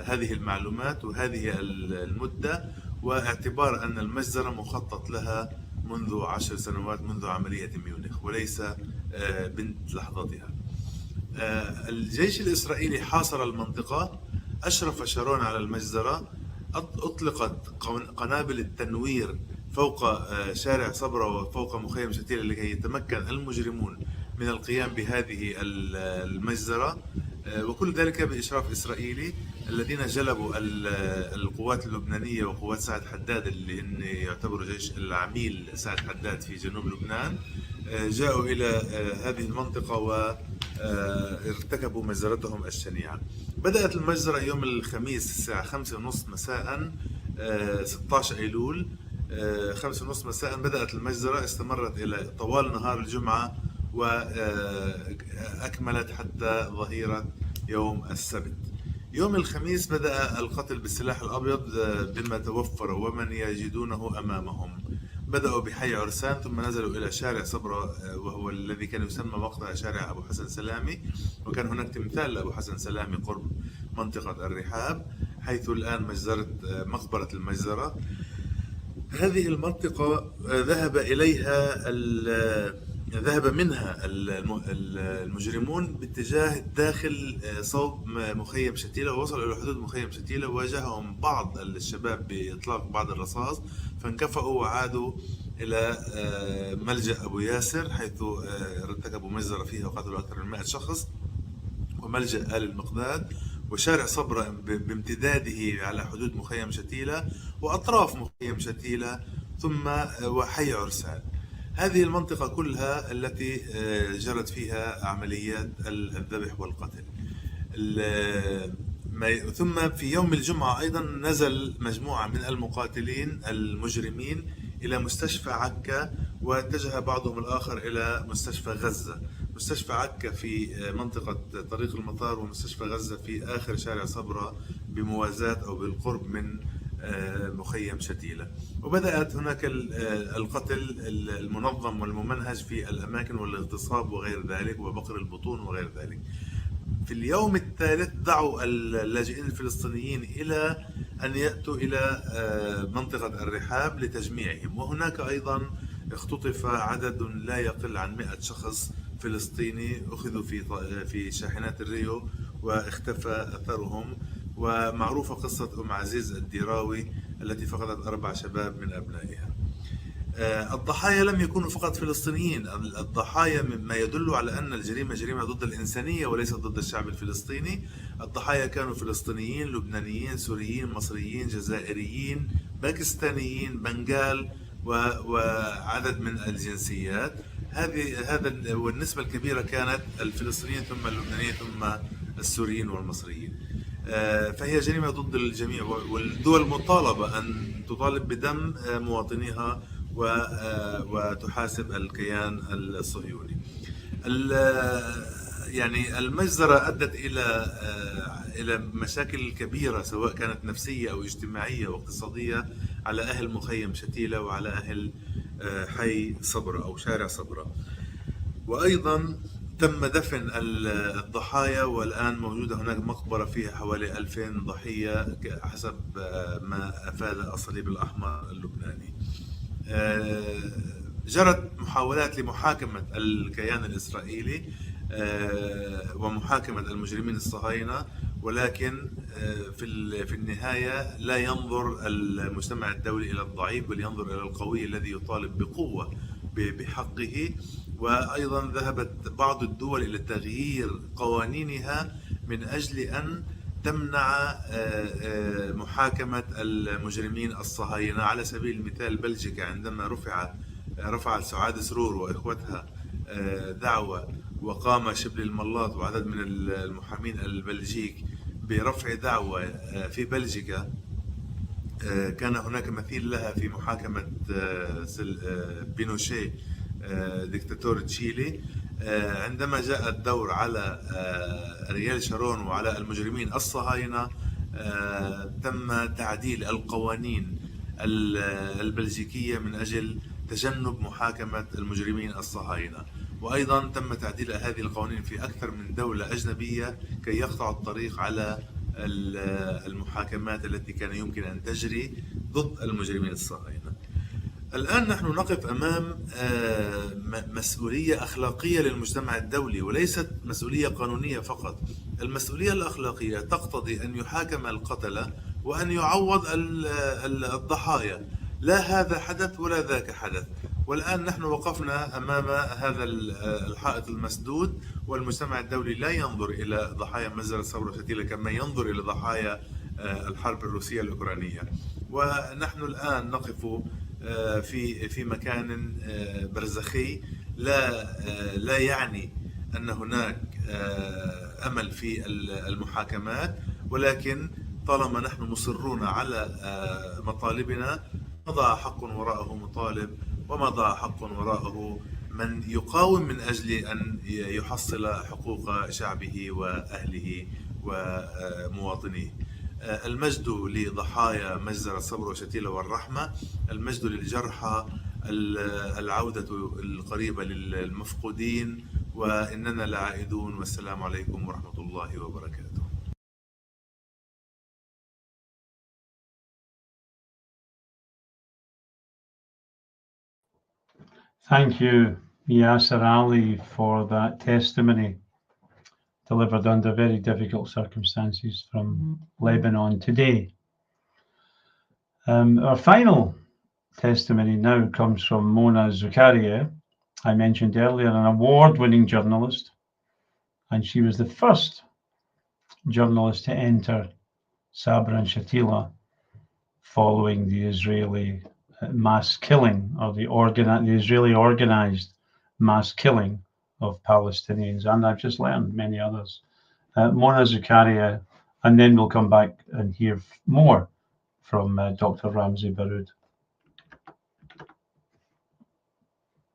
هذه المعلومات وهذه المدة، واعتبار أن المجزرة مخطط لها منذ 10 سنوات منذ عملية ميونخ وليس بنت لحظتها. الجيش الإسرائيلي حاصر المنطقة، أشرف شارون على المجزرة، أطلقت قنابل التنوير فوق شارع صبرا وفوق مخيم شتيلة لكي يتمكن المجرمون من القيام بهذه المجزرة، وكل ذلك بإشراف إسرائيلي. الذين جلبوا القوات اللبنانية وقوات سعد حداد اللي يعتبروا جيش العميل سعد حداد في جنوب لبنان، جاءوا إلى هذه المنطقة وارتكبوا مجزرتهم الشنيعة. بدأت المجزرة يوم الخميس الساعة 5:30 مساء 16 أيلول 5:30 مساء بدأت المجزرة، استمرت إلى طوال نهار الجمعة وأكملت حتى ظهيرة يوم السبت. يوم الخميس بدأ القتل بالسلاح الأبيض بما توفر ومن يجدونه أمامهم. بدأوا بحي عرسان ثم نزلوا إلى شارع صبرا وهو الذي كان يسمى وقتها شارع أبو حسن سلامي، وكان هناك تمثال لأبو حسن سلامي قرب منطقة الرحاب، حيث الآن مقبرة المجزرة. هذه المنطقة ذهب منها المجرمون باتجاه داخل صوب مخيم شتيلة، ووصلوا إلى حدود مخيم شتيلة، وواجههم بعض الشباب بإطلاق بعض الرصاص، فانكفأوا وعادوا إلى ملجأ أبو ياسر، حيث ارتكبوا مجزرة فيها وقتلوا أكثر من 100 شخص، وملجأ آل المقداد، وشارع صبرا بامتداده على حدود مخيم شتيلة وأطراف مخيم شتيلة، ثم وحي عرسان. هذه المنطقة كلها التي جرت فيها عمليات الذبح والقتل. ثم في يوم الجمعة أيضا نزل مجموعة من المقاتلين المجرمين إلى مستشفى عكا، واتجه بعضهم الآخر إلى مستشفى غزة. مستشفى عكا في منطقة طريق المطار، ومستشفى غزة في آخر شارع صبرا بموازاة أو بالقرب من مخيم شتيلة. وبدأت هناك القتل المنظم والممنهج في الأماكن والاغتصاب وغير ذلك، وبقر البطون وغير ذلك. في اليوم الثالث دعوا اللاجئين الفلسطينيين إلى أن يأتوا إلى منطقة الرحاب لتجميعهم، وهناك أيضا اختطف عدد لا يقل عن 100 شخص فلسطيني، أخذوا في شاحنات الريو واختفى أثرهم. ومعروفة قصة أم عزيز الديراوي التي فقدت 4 شباب من أبنائها. الضحايا لم يكونوا فقط فلسطينيين، الضحايا مما يدل على أن الجريمة جريمة ضد الإنسانية وليست ضد الشعب الفلسطيني. الضحايا كانوا فلسطينيين، لبنانيين، سوريين، مصريين، جزائريين، باكستانيين، بنغال، وعدد من الجنسيات. والنسبة الكبيرة كانت الفلسطينيين ثم اللبنانيين ثم السوريين والمصريين. فهي جريمة ضد الجميع، والدول مطالبة أن تطالب بدم مواطنيها وتحاسب الكيان الصهيوني. يعني المجزرة أدت إلى مشاكل كبيرة، سواء كانت نفسية أو اجتماعية واقتصادية، على أهل مخيم شتيلة وعلى أهل حي صبرا أو شارع صبرا. وأيضا تم دفن الضحايا، والآن موجودة هناك مقبرة فيها حوالي 2000 ضحية حسب ما أفاد الصليب الأحمر اللبناني. جرت محاولات لمحاكمة الكيان الإسرائيلي ومحاكمة المجرمين الصهاينة، ولكن في النهاية لا ينظر المجتمع الدولي إلى الضعيف، بل ينظر إلى القوي الذي يطالب بقوة بحقه. وأيضا ذهبت بعض الدول إلى تغيير قوانينها من أجل أن تمنع محاكمة المجرمين الصهاينة. على سبيل المثال بلجيكا عندما رفعت سعاد سرور وإخوتها دعوة، وقام شبل الملاط وعدد من المحامين البلجيك برفع دعوة في بلجيكا، كان هناك مثيل لها في محاكمة بينوشي ديكتاتور تشيلي. عندما جاء الدور على ريال شارون وعلى المجرمين الصهاينة، تم تعديل القوانين البلجيكية من أجل تجنب محاكمة المجرمين الصهاينة. وأيضا تم تعديل هذه القوانين في أكثر من دولة أجنبية كي يقطع الطريق على المحاكمات التي كان يمكن أن تجري ضد المجرمين الصهاينة. الآن نحن نقف أمام مسؤولية أخلاقية للمجتمع الدولي، وليست مسؤولية قانونية فقط. المسؤولية الأخلاقية تقتضي أن يحاكم القتلة وأن يعوض الضحايا، لا هذا حدث ولا ذاك حدث. والآن نحن وقفنا أمام هذا الحائط المسدود، والمجتمع الدولي لا ينظر إلى ضحايا مجزرة صبرا شتيلة كما ينظر إلى ضحايا الحرب الروسية الأوكرانية. ونحن الآن نقف في مكان برزخي، لا يعني أن هناك أمل في المحاكمات، ولكن طالما نحن مصرون على مطالبنا، ما ضاع حق وراءه مطالب، وما ضاع حق وراءه من يقاوم من أجل أن يحصل حقوق شعبه وأهله ومواطنيه. المجد لضحايا مجزرة صبرا وشتيلة والرحمة، المجد للجرحى، العودة القريبة للمفقودين، وإننا لعائدون، والسلام عليكم ورحمة الله وبركاته. Thank you, Yasser Ali, for that testimony delivered under very difficult circumstances from Lebanon today. Our final testimony now comes from Mona Zukaria. I mentioned earlier, an award-winning journalist, and she was the first journalist to enter Sabra Shatila following the Israeli mass killing, or the Israeli organized mass killing of Palestinians, and I've just learned many others. Mona Zukaria, and then we'll come back and hear more from Dr. Ramzy Baroud.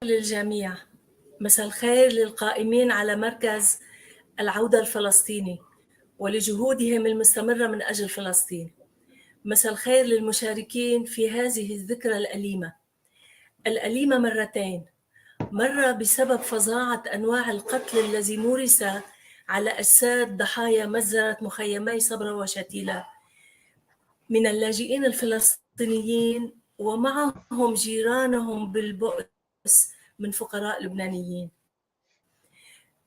للجميع، مساء الخير للقائمين على مركز العودة الفلسطيني ولجهودهم المستمرة من أجل فلسطين. مساء الخير للمشاركين في هذه الذكرى الأليمة مرتين، مرة بسبب فظاعة أنواع القتل الذي مورس على أجساد ضحايا مجزرة مخيمي صبرا وشتيلة من اللاجئين الفلسطينيين ومعهم جيرانهم بالبؤس من فقراء لبنانيين،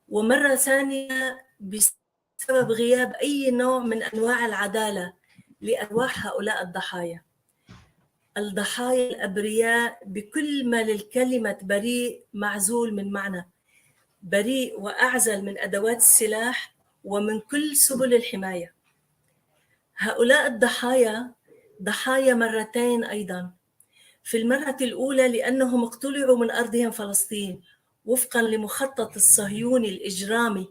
ومرة ثانية بسبب غياب أي نوع من أنواع العدالة لأرواح هؤلاء الضحايا الأبرياء بكل ما للكلمة بريء معزول من معنى، بريء وأعزل من أدوات السلاح ومن كل سبل الحماية. هؤلاء الضحايا ضحايا مرتين أيضاً. في المرة الأولى لأنهم اقتلعوا من أرضهم فلسطين وفقاً لمخطط الصهيوني الإجرامي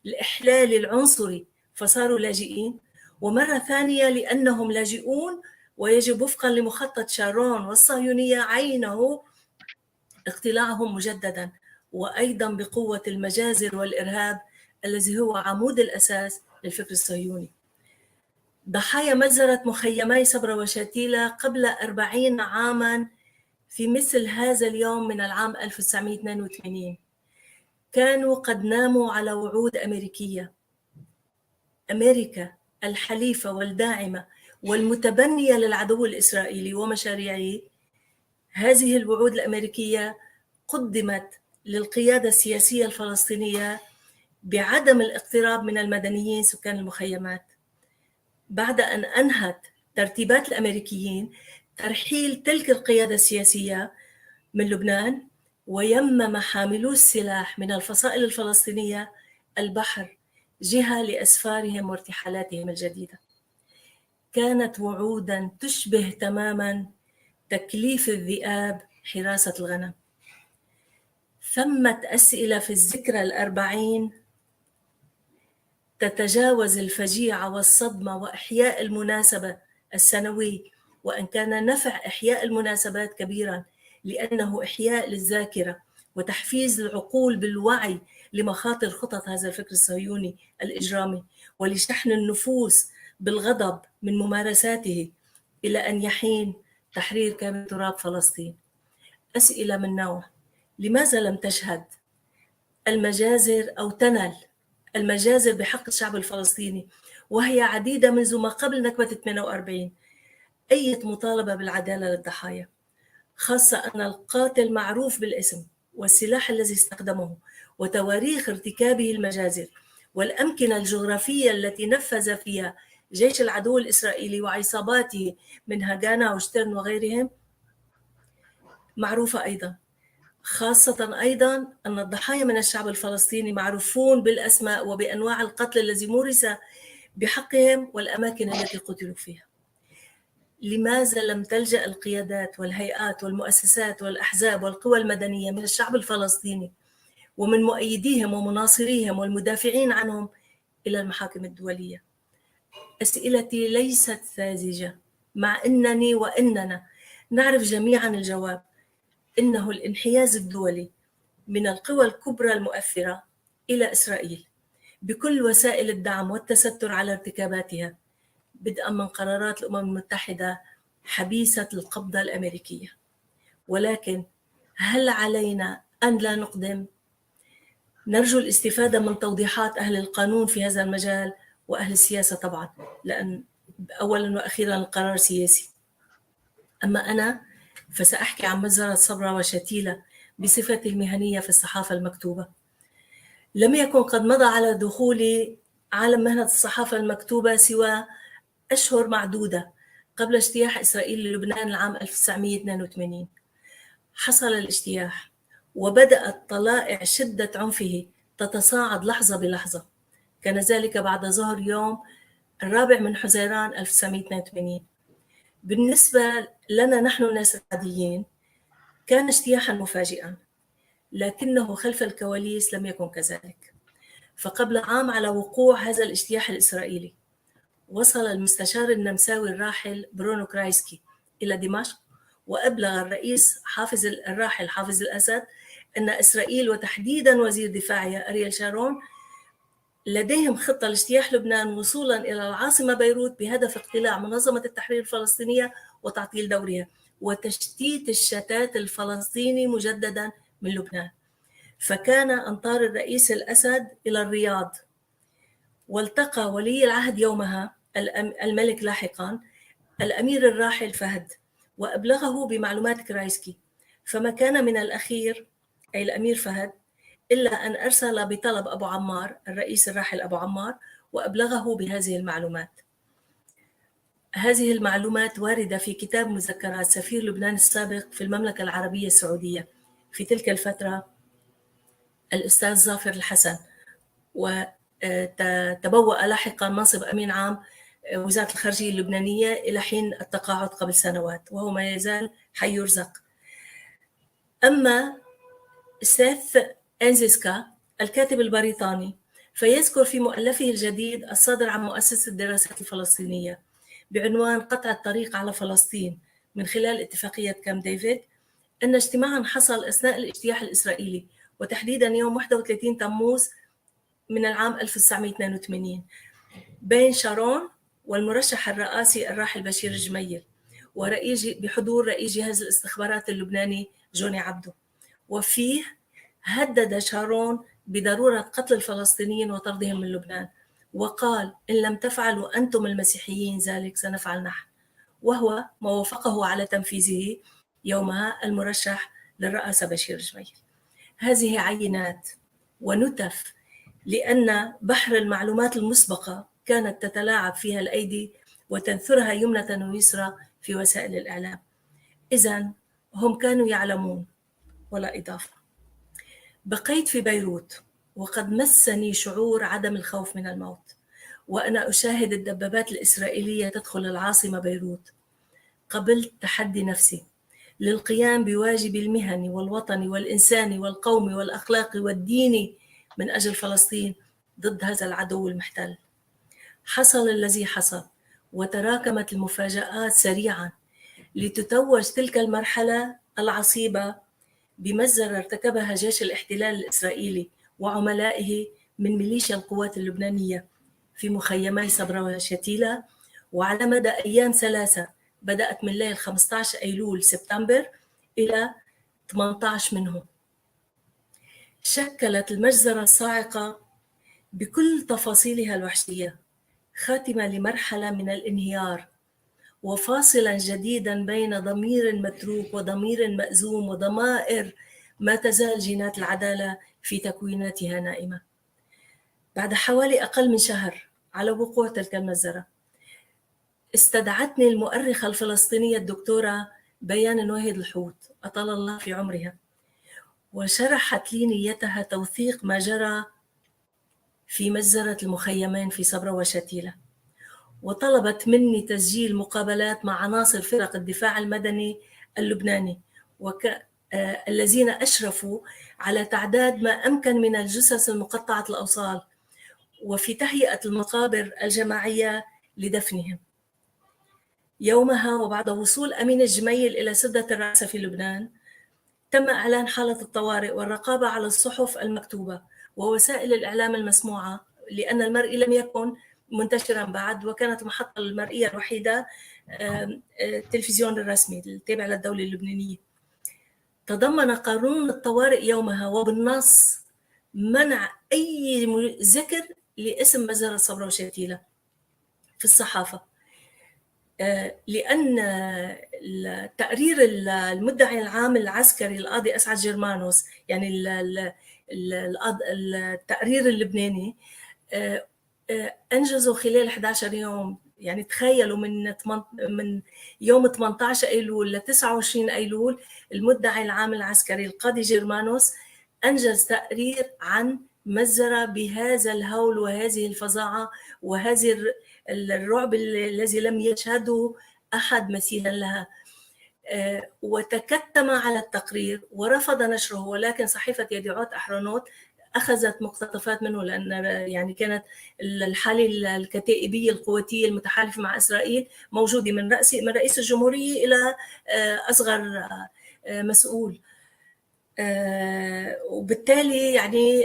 الإحلال العنصري فصاروا لاجئين، ومرة ثانية لأنهم لاجئون ويجب وفقاً لمخطط شارون والصهيونية عينه اقتلاعهم مجدداً، وأيضاً بقوة المجازر والإرهاب الذي هو عمود الأساس للفكر الصهيوني. ضحايا مجزرة مخيمي صبرا وشتيلة قبل 40 عاماً في مثل هذا اليوم من العام 1982 كانوا قد ناموا على وعود أمريكية. أمريكا الحليفة والداعمة والمتبنية للعدو الإسرائيلي ومشاريعه، هذه الوعود الأمريكية قدمت للقيادة السياسية الفلسطينية بعدم الاقتراب من المدنيين سكان المخيمات، بعد أن أنهت ترتيبات الأمريكيين ترحيل تلك القيادة السياسية من لبنان، ويمم حاملو السلاح من الفصائل الفلسطينية البحر جهة لأسفارهم وارتحالاتهم الجديدة. كانت وعوداً تشبه تماماً تكليف الذئاب حراسة الغنم. ثمة أسئلة في الذكرى 40 تتجاوز الفجيعة والصدمة وإحياء المناسبة السنوي، وأن كان نفع إحياء المناسبات كبيراً لأنه إحياء للذاكرة وتحفيز العقول بالوعي لمخاطر خطط هذا الفكر الصهيوني الإجرامي، ولشحن النفوس بالغضب من ممارساته إلى أن يحين تحرير كامل تراب فلسطين. أسئلة من نوع: لماذا لم تشهد المجازر أو تنل المجازر بحق الشعب الفلسطيني وهي عديدة منذ ما قبل نكبة 48 أي مطالبة بالعدالة للضحايا، خاصة أن القاتل معروف بالاسم والسلاح الذي استخدمه وتواريخ ارتكابه المجازر والأمكنة الجغرافية التي نفذ فيها جيش العدو الإسرائيلي وعصاباته من هاجانا وشترن وغيرهم معروفة أيضاً، خاصة أيضاً أن الضحايا من الشعب الفلسطيني معروفون بالأسماء وبأنواع القتل الذي مورس بحقهم والأماكن التي قتلوا فيها. لماذا لم تلجأ القيادات والهيئات والمؤسسات والأحزاب والقوى المدنية من الشعب الفلسطيني ومن مؤيديهم ومناصريهم والمدافعين عنهم إلى المحاكم الدولية؟ أسئلتي ليست ساذجة، مع أنني وإننا نعرف جميعا الجواب. إنه الانحياز الدولي من القوى الكبرى المؤثرة إلى إسرائيل بكل وسائل الدعم والتستر على ارتكاباتها، بدءا من قرارات الأمم المتحدة حبيسة القبضة الأمريكية. ولكن هل علينا أن لا نقدم؟ نرجو الاستفادة من توضيحات أهل القانون في هذا المجال وأهل السياسة طبعا، لأن أولا وأخيرا القرار سياسي. أما أنا فسأحكي عن مجزرة صبرا وشتيلة بصفتي المهنية في الصحافة المكتوبة. لم يكن قد مضى على دخولي عالم مهنة الصحافة المكتوبة سوى أشهر معدودة قبل اجتياح إسرائيل للبنان العام 1982. حصل الاجتياح وبدأت طلائع شدة عنفه تتصاعد لحظة بلحظة. كان ذلك بعد ظهر يوم 4 من حزيران 1982. بالنسبة لنا نحن الناس العاديين كان اجتياحا مفاجئا، لكنه خلف الكواليس لم يكن كذلك. فقبل عام على وقوع هذا الاجتياح الإسرائيلي وصل المستشار النمساوي الراحل برونو كرايسكي إلى دمشق، وأبلغ الرئيس الراحل حافظ الأسد أن إسرائيل وتحديدا وزير دفاعها أرييل شارون لديهم خطة لاجتياح لبنان وصولا إلى العاصمة بيروت بهدف اقتلاع منظمة التحرير الفلسطينية وتعطيل دورها وتشتيت الشتات الفلسطيني مجددا من لبنان. فكان أنطار الرئيس الأسد إلى الرياض، والتقى ولي العهد يومها الملك لاحقا الأمير الراحل فهد وأبلغه بمعلومات كرايسكي. فما كان من الأخير أي الأمير فهد إلا أن أرسل بطلب أبو عمار الرئيس الراحل أبو عمار وأبلغه بهذه المعلومات. هذه المعلومات واردة في كتاب مذكرات سفير لبنان السابق في المملكة العربية السعودية في تلك الفترة الأستاذ ظافر الحسن، وتبوأ لاحقا منصب أمين عام وزارة الخارجية اللبنانية إلى حين التقاعد قبل سنوات، وهو ما يزال حي يرزق. أما سيث أنزيسكا الكاتب البريطاني فيذكر في مؤلفه الجديد الصادر عن مؤسسة الدراسات الفلسطينية بعنوان قطع الطريق على فلسطين من خلال اتفاقية كامب ديفيد أن اجتماعا حصل أثناء الاجتياح الإسرائيلي وتحديدا يوم 31 تموز من العام 1982 بين شارون والمرشح الرئاسي الراحل بشير جميل بحضور رئيس جهاز الاستخبارات اللبناني جوني عبده. وفيه هدد شارون بضرورة قتل الفلسطينيين وطردهم من لبنان، وقال إن لم تفعلوا أنتم المسيحيين ذلك سنفعل نحن، وهو ما وافقه على تنفيذه يومها المرشح للرئاسة بشير جميل. هذه عينات ونتف لأن بحر المعلومات المسبقة كانت تتلاعب فيها الأيدي وتنثرها يمنة ويسرى في وسائل الإعلام. إذن هم كانوا يعلمون ولا إضافة. بقيت في بيروت وقد مسني شعور عدم الخوف من الموت وأنا أشاهد الدبابات الإسرائيلية تدخل العاصمة بيروت. قبلت تحدي نفسي للقيام بواجبي المهني والوطني والإنساني والقومي والأخلاقي والديني من أجل فلسطين ضد هذا العدو المحتل. حصل الذي حصل وتراكمت المفاجآت سريعا لتتوج تلك المرحلة العصيبة بمجزرة ارتكبها جيش الاحتلال الإسرائيلي وعملائه من ميليشيا القوات اللبنانية في مخيمي صبرا وشتيلة، وعلى مدى أيام 3 بدأت من ليل 15 أيلول سبتمبر إلى 18 منه. شكلت المجزرة الصاعقة بكل تفاصيلها الوحشية خاتمة لمرحلة من الانهيار وفاصلا جديدا بين ضمير متروك وضمير مأزوم وضمائر ما تزال جينات العدالة في تكويناتها نائمة. بعد حوالي أقل من شهر على وقوع تلك المجزرة استدعتني المؤرخة الفلسطينية الدكتورة بيان وهيد الحوت أطال الله في عمرها، وشرحت لي نيتها توثيق ما جرى في مجزرة المخيمين في صبرا وشتيلة، وطلبت مني تسجيل مقابلات مع عناصر فرق الدفاع المدني اللبناني الذين أشرفوا على تعداد ما أمكن من الجثث المقطعة الأوصال وفي تهيئة المقابر الجماعية لدفنهم. يومها وبعد وصول أمين الجميل إلى سدة الرأسة في لبنان تم إعلان حالة الطوارئ والرقابة على الصحف المكتوبة ووسائل الإعلام المسموعة، لأن المرئي لم يكن منتشرا بعد، وكانت المحطة المرئية الوحيدة التلفزيون الرسمي التابع للدولة اللبنانية. تضمن قانون الطوارئ يومها وبالنص منع أي ذكر لاسم مزار صبرا وشتيلة في الصحافة، لأن تقرير المدعي العام العسكري القاضي أسعد جرمانوس، يعني التقرير اللبناني، أنجزوا خلال 11 يوم. يعني تخيلوا من يوم 18 أيلول ل 29 أيلول المدعي العام العسكري القاضي جرمانوس أنجز تقرير عن مزرة بهذا الهول وهذه الفظاعة وهذه الرعب الذي لم يشهده أحد مثيلا لها. وتكتم على التقرير ورفض نشره، ولكن صحيفة يديعوت أحرنوت أخذت مقتطفات منه، لأن يعني كانت الحالة الكتائبية القواتية المتحالفة مع إسرائيل موجودة من رئيس الجمهورية إلى أصغر مسؤول، وبالتالي يعني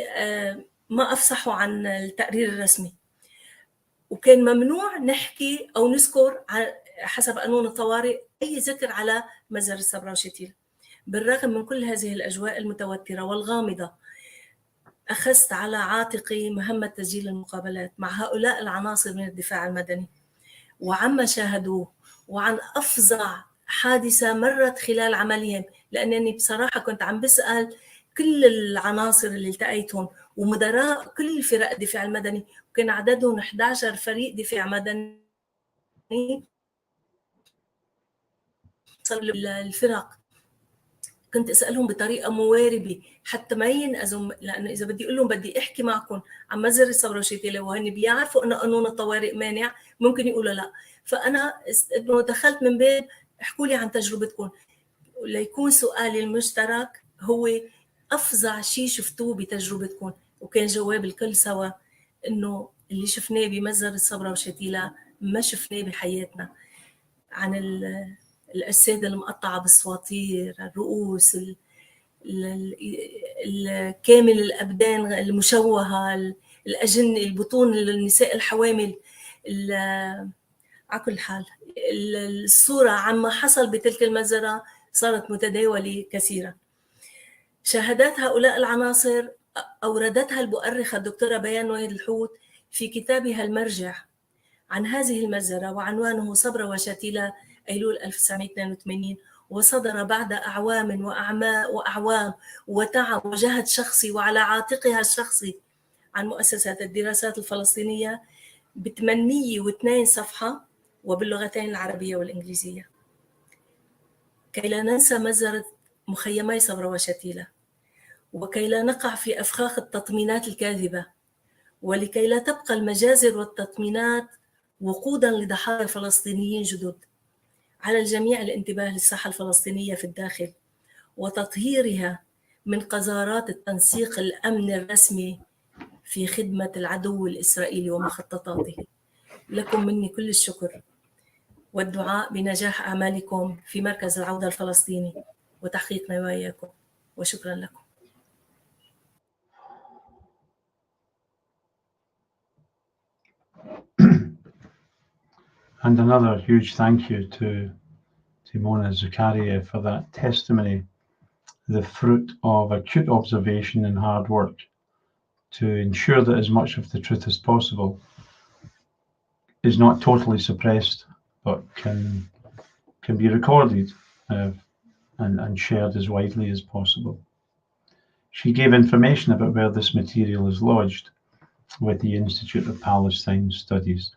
ما أفصحوا عن التقرير الرسمي. وكان ممنوع نحكي أو نذكر حسب قانون الطوارئ أي ذكر على مزار صبرا وشتيلة. بالرغم من كل هذه الأجواء المتوترة والغامضة، أخذت على عاتقي مهمة تسجيل المقابلات مع هؤلاء العناصر من الدفاع المدني وعما شاهدوه وعن أفظع حادثة مرت خلال عملهم، لأنني بصراحة كنت عم بسأل كل العناصر اللي التقيتهم ومدراء كل فرق الدفاع المدني، وكان عددهم 11 فريق دفاع مدني. الفرق كنت أسألهم بطريقة مواربة حتى ما ينأذوا، لأنه إذا بدي أقول لهم بدي أحكي معكم عن مزار صبرا وشتيلة وهن بيعرفوا أن قانون الطوارئ مانع، ممكن يقولوا لا. فأنا دخلت من باب احكوا لي عن تجربتكم، ليكون سؤالي المشترك هو أفظع شيء شفتوه بتجربتكم. وكان جواب الكل سوا إنه اللي شفناه بمزار صبرا وشتيلة ما شفناه بحياتنا، عن الأجساد المقطعة بالسواطير، الرؤوس كامل الأبدان المشوهة، الأجنة، البطون النساء الحوامل. على كل حال الصورة عما حصل بتلك المزرعة صارت متداولة كثيرا. شهادات هؤلاء العناصر أوردتها المؤرخة الدكتورة بيان وائل الحوت في كتابها المرجع عن هذه المزرعة، وعنوانه صبرا وشتيلة أيلول 1982، وصدر بعد أعوام وأعوام وتعب وجهد شخصي وعلى عاتقها الشخصي عن مؤسسة الدراسات الفلسطينية ب802 صفحة وباللغتين العربية والإنجليزية. كي لا ننسى مزرة مخيمي صبرا وشتيلة، وكي لا نقع في أفخاخ التطمينات الكاذبة، ولكي لا تبقى المجازر والتطمينات وقودا لضحايا فلسطينيين جدد، على الجميع الانتباه للساحة الفلسطينية في الداخل وتطهيرها من قذارات التنسيق الأمن الرسمي في خدمة العدو الإسرائيلي ومخططاته. لكم مني كل الشكر والدعاء بنجاح أعمالكم في مركز العودة الفلسطيني وتحقيق نواياكم، وشكرا لكم. And another huge thank you to Mona Zukaria for that testimony, the fruit of acute observation and hard work to ensure that as much of the truth as possible is not totally suppressed, but can be recorded and shared as widely as possible. She gave information about where this material is lodged with the Institute of Palestine Studies.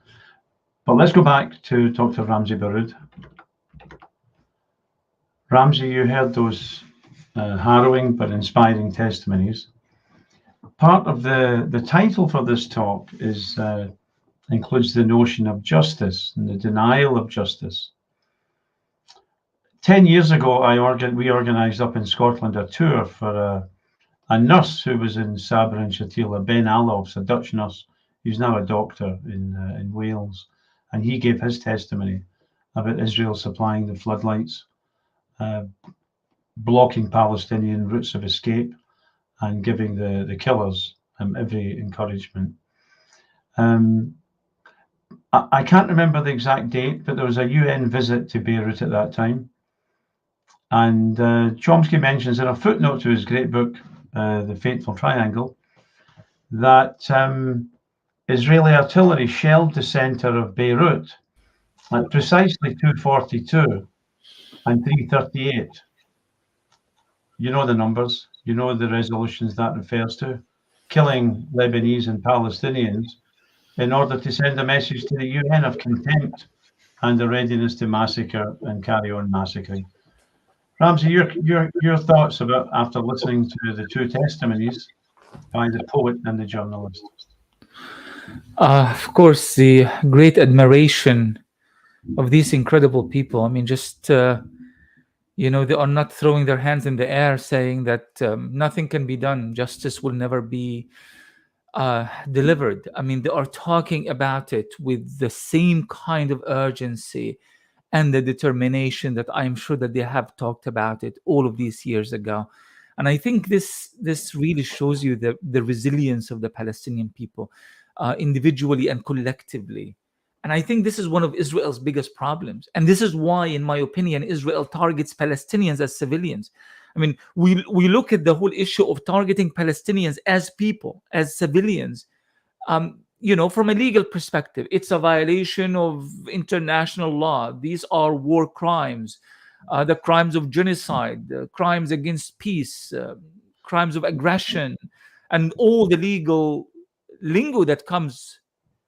But let's go back to Dr. Ramzy Baroud. Ramzy, you heard those harrowing but inspiring testimonies. Part of the title for this talk is includes the notion of justice and the denial of justice. 10 years ago, we organised up in Scotland a tour for a nurse who was in Sabra Shatila, Ben Alofs, a Dutch nurse who's now a doctor in Wales. and he gave his testimony about Israel supplying the floodlights, blocking Palestinian routes of escape, and giving the killers every encouragement. I can't remember the exact date, but there was a UN visit to Beirut at that time. And Chomsky mentions in a footnote to his great book, The Fateful Triangle, that Israeli artillery shelled the center of Beirut at precisely 2:42 and 3:38. You know the numbers, you know the resolutions that refers to, killing Lebanese and Palestinians in order to send a message to the UN of contempt and a readiness to massacre and carry on massacring. Ramzy, your thoughts about after listening to the two testimonies by the poet and the journalist? Of course, the great admiration of these incredible people. I mean, just they are not throwing their hands in the air saying that nothing can be done, justice will never be delivered. I mean, they are talking about it with the same kind of urgency and the determination that I'm sure that they have talked about it all of these years ago. And I think this really shows you the resilience of the Palestinian people, individually and collectively. And I think this is one of Israel's biggest problems. And this is why, in my opinion, Israel targets Palestinians as civilians. I mean, we look at the whole issue of targeting Palestinians as people, as civilians. From a legal perspective, it's a violation of international law. These are war crimes, the crimes of genocide, the crimes against peace, crimes of aggression, and all the legal lingo that comes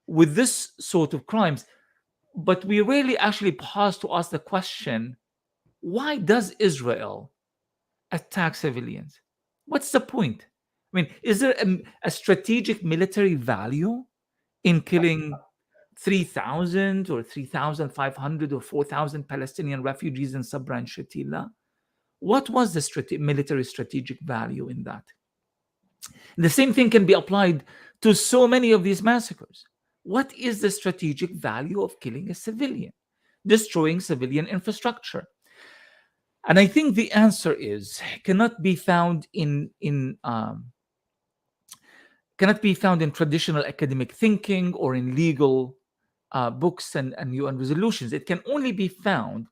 with this sort of crimes. But we rarely actually pause to ask the question, why does Israel attack civilians? What's the point? I mean, is there a strategic military value in killing 3,000 or 3,500 or 4,000 Palestinian refugees in Sabra and Shatila? What was the military strategic value in that? The same thing can be applied to so many of these massacres. What is the strategic value of killing a civilian, destroying civilian infrastructure? And I think the answer cannot be found in traditional academic thinking or in legal books and UN resolutions. It can only be found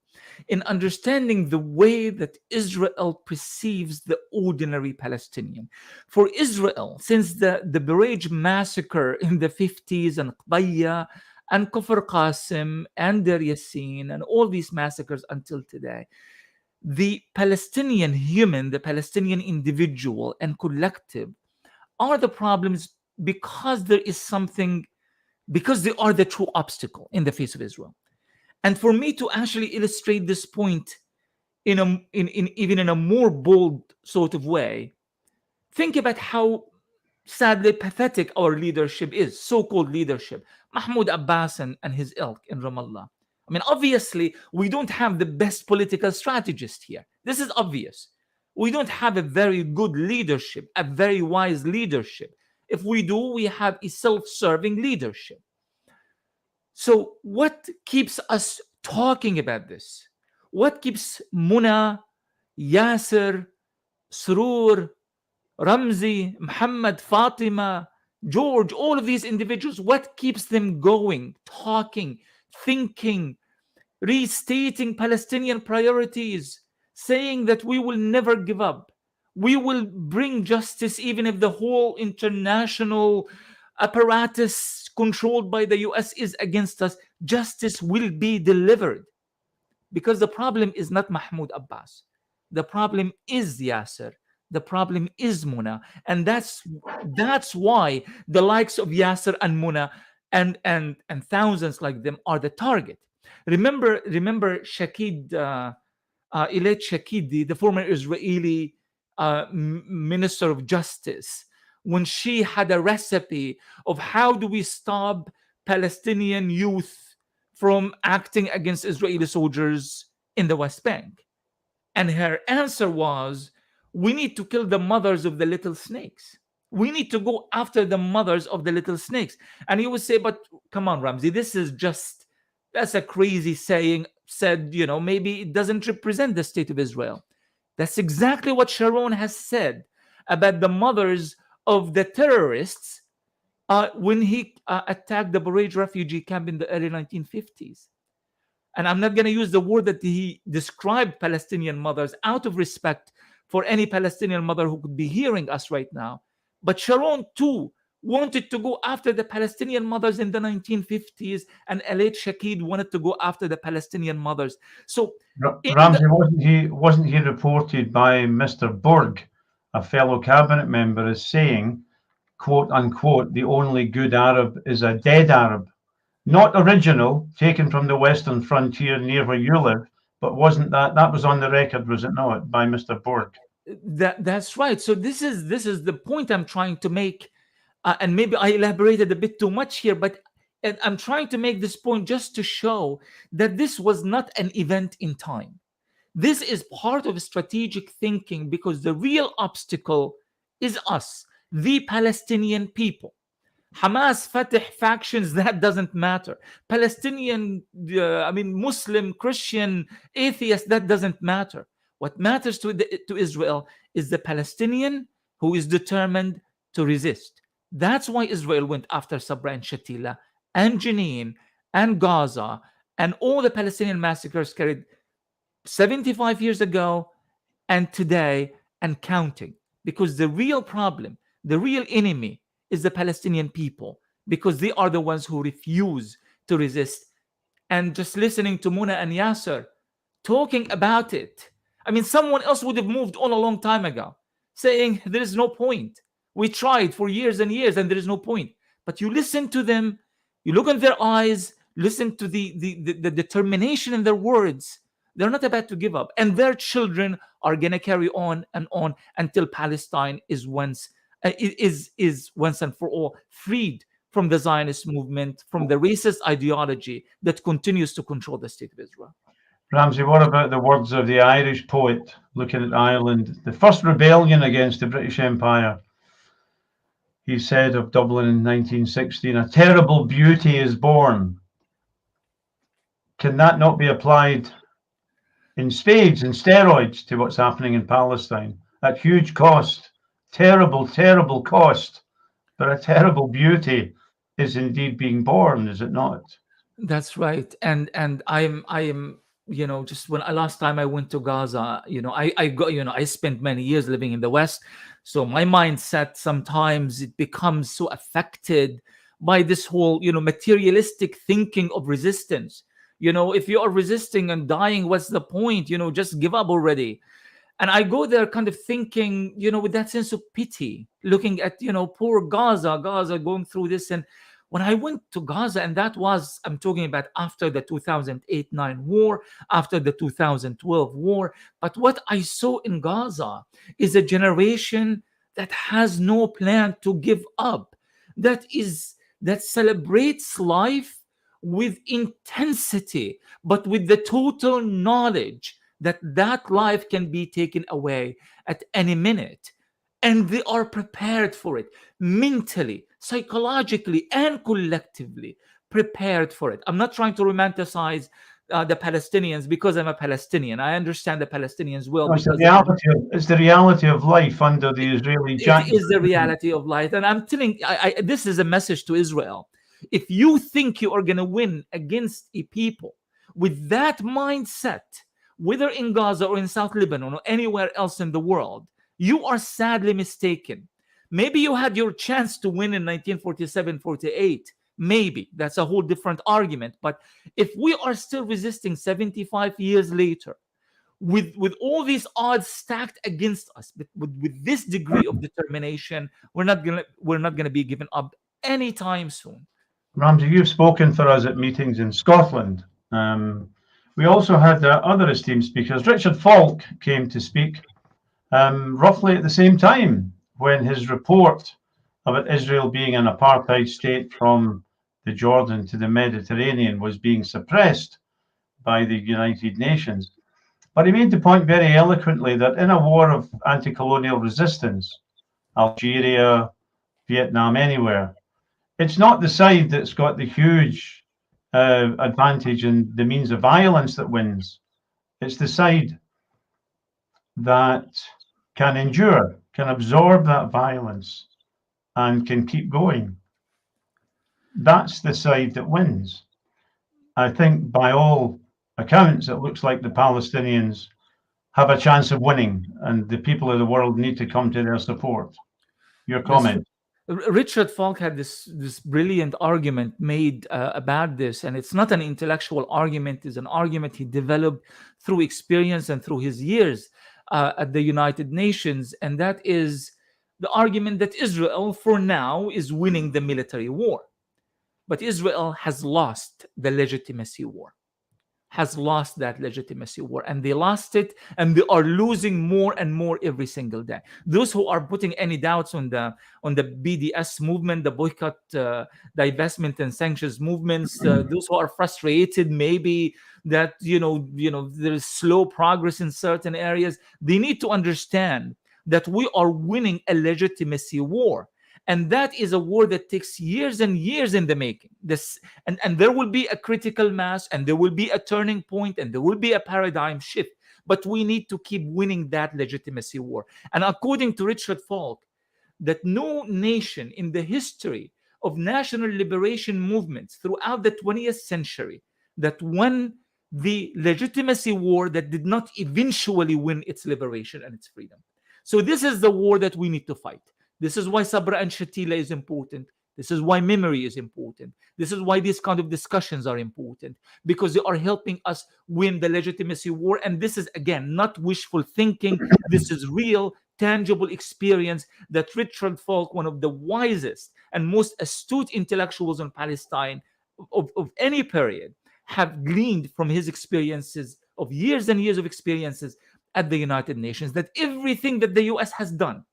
in understanding the way that Israel perceives the ordinary Palestinian. For Israel, since the Baroud massacre in the 50s and Qbayya and Kufr Qasim and Deir Yassin and all these massacres until today, the Palestinian human, the Palestinian individual and collective are the problems because they are the true obstacle in the face of Israel. And for me to actually illustrate this point even in a more bold sort of way, think about how sadly pathetic our leadership is, so-called leadership. Mahmoud Abbas and his ilk in Ramallah. I mean, obviously, we don't have the best political strategist here. This is obvious. We don't have a very good leadership, a very wise leadership. If we do, we have a self-serving leadership. So what keeps us talking about this? What keeps Muna, Yasser, Surur, Ramzy, Muhammad, Fatima, George, all of these individuals, what keeps them going, talking, thinking, restating Palestinian priorities, saying that we will never give up. We will bring justice even if the whole international apparatus controlled by the US is against us. Justice will be delivered. Because the problem is not Mahmoud Abbas. The problem is Yasser. The problem is Muna. And that's why the likes of Yasser and Muna and thousands like them are the target. Remember Shakid, Ilet Shakidi, the former Israeli Minister of Justice, when she had a recipe of how do we stop Palestinian youth from acting against Israeli soldiers in the West Bank. And her answer was, we need to kill the mothers of the little snakes. We need to go after the mothers of the little snakes. And you would say, but come on, Ramzy, this is just that's a crazy saying, said, maybe it doesn't represent the state of Israel. That's exactly what Sharon has said about the mothers of the terrorists when he attacked the Bureij refugee camp in the early 1950s. And I'm not going to use the word that he described Palestinian mothers out of respect for any Palestinian mother who could be hearing us right now. But Sharon too wanted to go after the Palestinian mothers in the 1950s, and Alayt Shakid wanted to go after the Palestinian mothers. So Ramzy, wasn't he reported by Mr. Borg, a fellow cabinet member, as saying, quote unquote, the only good Arab is a dead Arab? Not original, taken from the western frontier near where you live, but wasn't that was on the record, was it not, by Mr. Borg? That's right. So this is the point I'm trying to make, and maybe I elaborated a bit too much here, but I'm trying to make this point just to show that this was not an event in time. This is part of strategic thinking, because the real obstacle is us, the Palestinian people. Hamas, Fatah factions, that doesn't matter. Palestinian, Muslim, Christian, atheist, that doesn't matter. What matters to Israel is the Palestinian who is determined to resist. That's why Israel went after Sabra and Shatila and Jenin and Gaza and all the Palestinian massacres carried 75 years ago and today and counting. Because the real problem, the real enemy, is the Palestinian people, because they are the ones who refuse to resist. And just listening to Muna and Yasser talking about it, someone else would have moved on a long time ago, saying there is no point. We tried for years and years and there is no point. But you listen to them, you look in their eyes, listen to the determination in their words. They're not about to give up. And their children are going to carry on and on until Palestine is once and for all freed from the Zionist movement, from the racist ideology that continues to control the state of Israel. Ramzy, what about the words of the Irish poet looking at Ireland, the first rebellion against the British Empire? He said of Dublin in 1916, a terrible beauty is born. Can that not be applied in spades and steroids to what's happening in Palestine at huge cost? Terrible, terrible cost, but a terrible beauty is indeed being born, is it not? That's right. And I am just when last time I went to Gaza, I spent many years living in the West, so my mindset sometimes it becomes so affected by this whole materialistic thinking of resistance. If you are resisting and dying, what's the point? Just give up already. And I go there kind of thinking, with that sense of pity, looking at, poor Gaza going through this. And when I went to Gaza, and I'm talking about after the 2008-9 war, after the 2012 war. But what I saw in Gaza is a generation that has no plan to give up, that celebrates life with intensity, but with the total knowledge that life can be taken away at any minute. And they are prepared for it, mentally, psychologically, and collectively prepared for it. I'm not trying to romanticize the Palestinians because I'm a Palestinian. I understand the Palestinians well. No, it's the reality of life under the Israeli giant. It is the reality of life. And I'm telling this is a message to Israel. If you think you are going to win against a people with that mindset, whether in Gaza or in South Lebanon or anywhere else in the world, you are sadly mistaken. Maybe you had your chance to win in 1947-48. Maybe. That's a whole different argument. But if we are still resisting 75 years later, with all these odds stacked against us, but with this degree of determination, we're not gonna be given up anytime soon. Ramzy, you've spoken for us at meetings in Scotland. We also had other esteemed speakers. Richard Falk came to speak roughly at the same time when his report about Israel being an apartheid state from the Jordan to the Mediterranean was being suppressed by the United Nations. But he made the point very eloquently that in a war of anti-colonial resistance, Algeria, Vietnam, anywhere, it's not the side that's got the huge advantage and the means of violence that wins. It's the side that can endure, can absorb that violence, and can keep going. That's the side that wins. I think by all accounts, it looks like the Palestinians have a chance of winning, and the people of the world need to come to their support. Your comment. Richard Falk had this brilliant argument made about this, and it's not an intellectual argument. It's an argument he developed through experience and through his years at the United Nations, and that is the argument that Israel, for now, is winning the military war. But Israel has lost the legitimacy war. Has lost that legitimacy war, and they lost it, and they are losing more and more every single day. Those who are putting any doubts on the BDS movement, the boycott, divestment, and sanctions movements, those who are frustrated maybe that there is slow progress in certain areas, they need to understand that we are winning a legitimacy war. And that is a war that takes years and years in the making. And there will be a critical mass, and there will be a turning point, and there will be a paradigm shift. But we need to keep winning that legitimacy war. And according to Richard Falk, that no nation in the history of national liberation movements throughout the 20th century that won the legitimacy war that did not eventually win its liberation and its freedom. So this is the war that we need to fight. This is why Sabra and Shatila is important. This is why memory is important. This is why these kind of discussions are important, because they are helping us win the legitimacy war. And this is, again, not wishful thinking. This is real, tangible experience that Richard Falk, one of the wisest and most astute intellectuals on Palestine of any period, have gleaned from his experiences of years and years of experiences at the United Nations, that everything that the US has done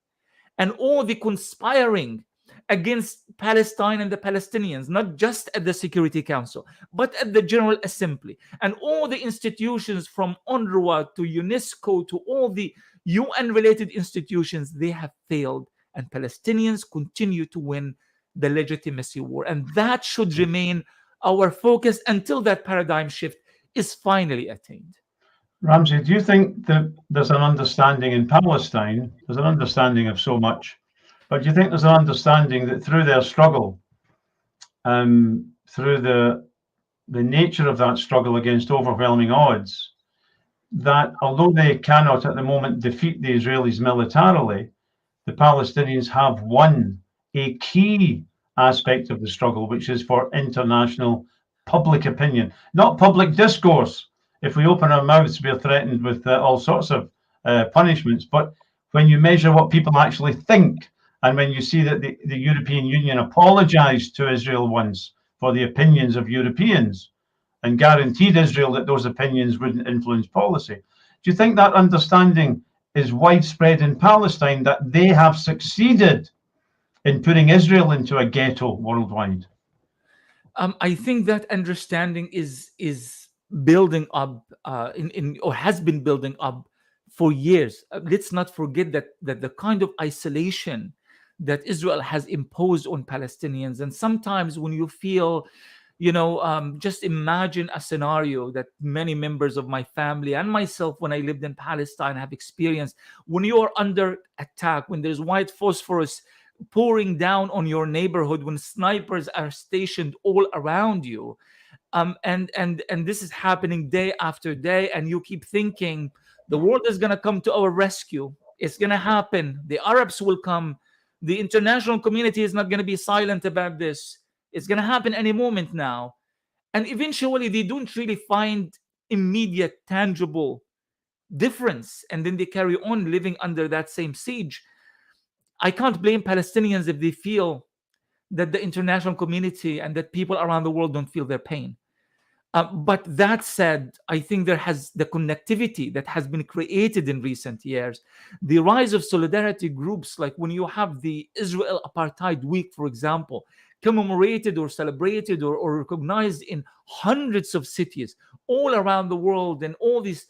and all the conspiring against Palestine and the Palestinians, not just at the Security Council, but at the General Assembly, and all the institutions from UNRWA to UNESCO to all the UN-related institutions, they have failed, and Palestinians continue to win the legitimacy war. And that should remain our focus until that paradigm shift is finally attained. Ramzy, do you think that there's an understanding in Palestine, there's an understanding of so much, but do you think there's an understanding that through their struggle, through the nature of that struggle against overwhelming odds, that although they cannot at the moment defeat the Israelis militarily, the Palestinians have won a key aspect of the struggle, which is for international public opinion, not public discourse. If we open our mouths, we are threatened with all sorts of punishments. But when you measure what people actually think, and when you see that the European Union apologized to Israel once for the opinions of Europeans and guaranteed Israel that those opinions wouldn't influence policy, do you think that understanding is widespread in Palestine, that they have succeeded in putting Israel into a ghetto worldwide? I think that understanding is building up or has been building up for years. Let's not forget that the kind of isolation that Israel has imposed on Palestinians, and sometimes when you feel, just imagine a scenario that many members of my family and myself, when I lived in Palestine, have experienced. When you are under attack, when there's white phosphorus pouring down on your neighborhood, when snipers are stationed all around you, and this is happening day after day, and you keep thinking the world is going to come to our rescue. It's going to happen. The Arabs will come. The international community is not going to be silent about this. It's going to happen any moment now. And eventually they don't really find immediate, tangible difference. And then they carry on living under that same siege. I can't blame Palestinians if they feel that the international community and that people around the world don't feel their pain. But that said, I think there has the connectivity that has been created in recent years, the rise of solidarity groups, like when you have the Israel Apartheid Week, for example, commemorated or celebrated or recognized in hundreds of cities all around the world, and all these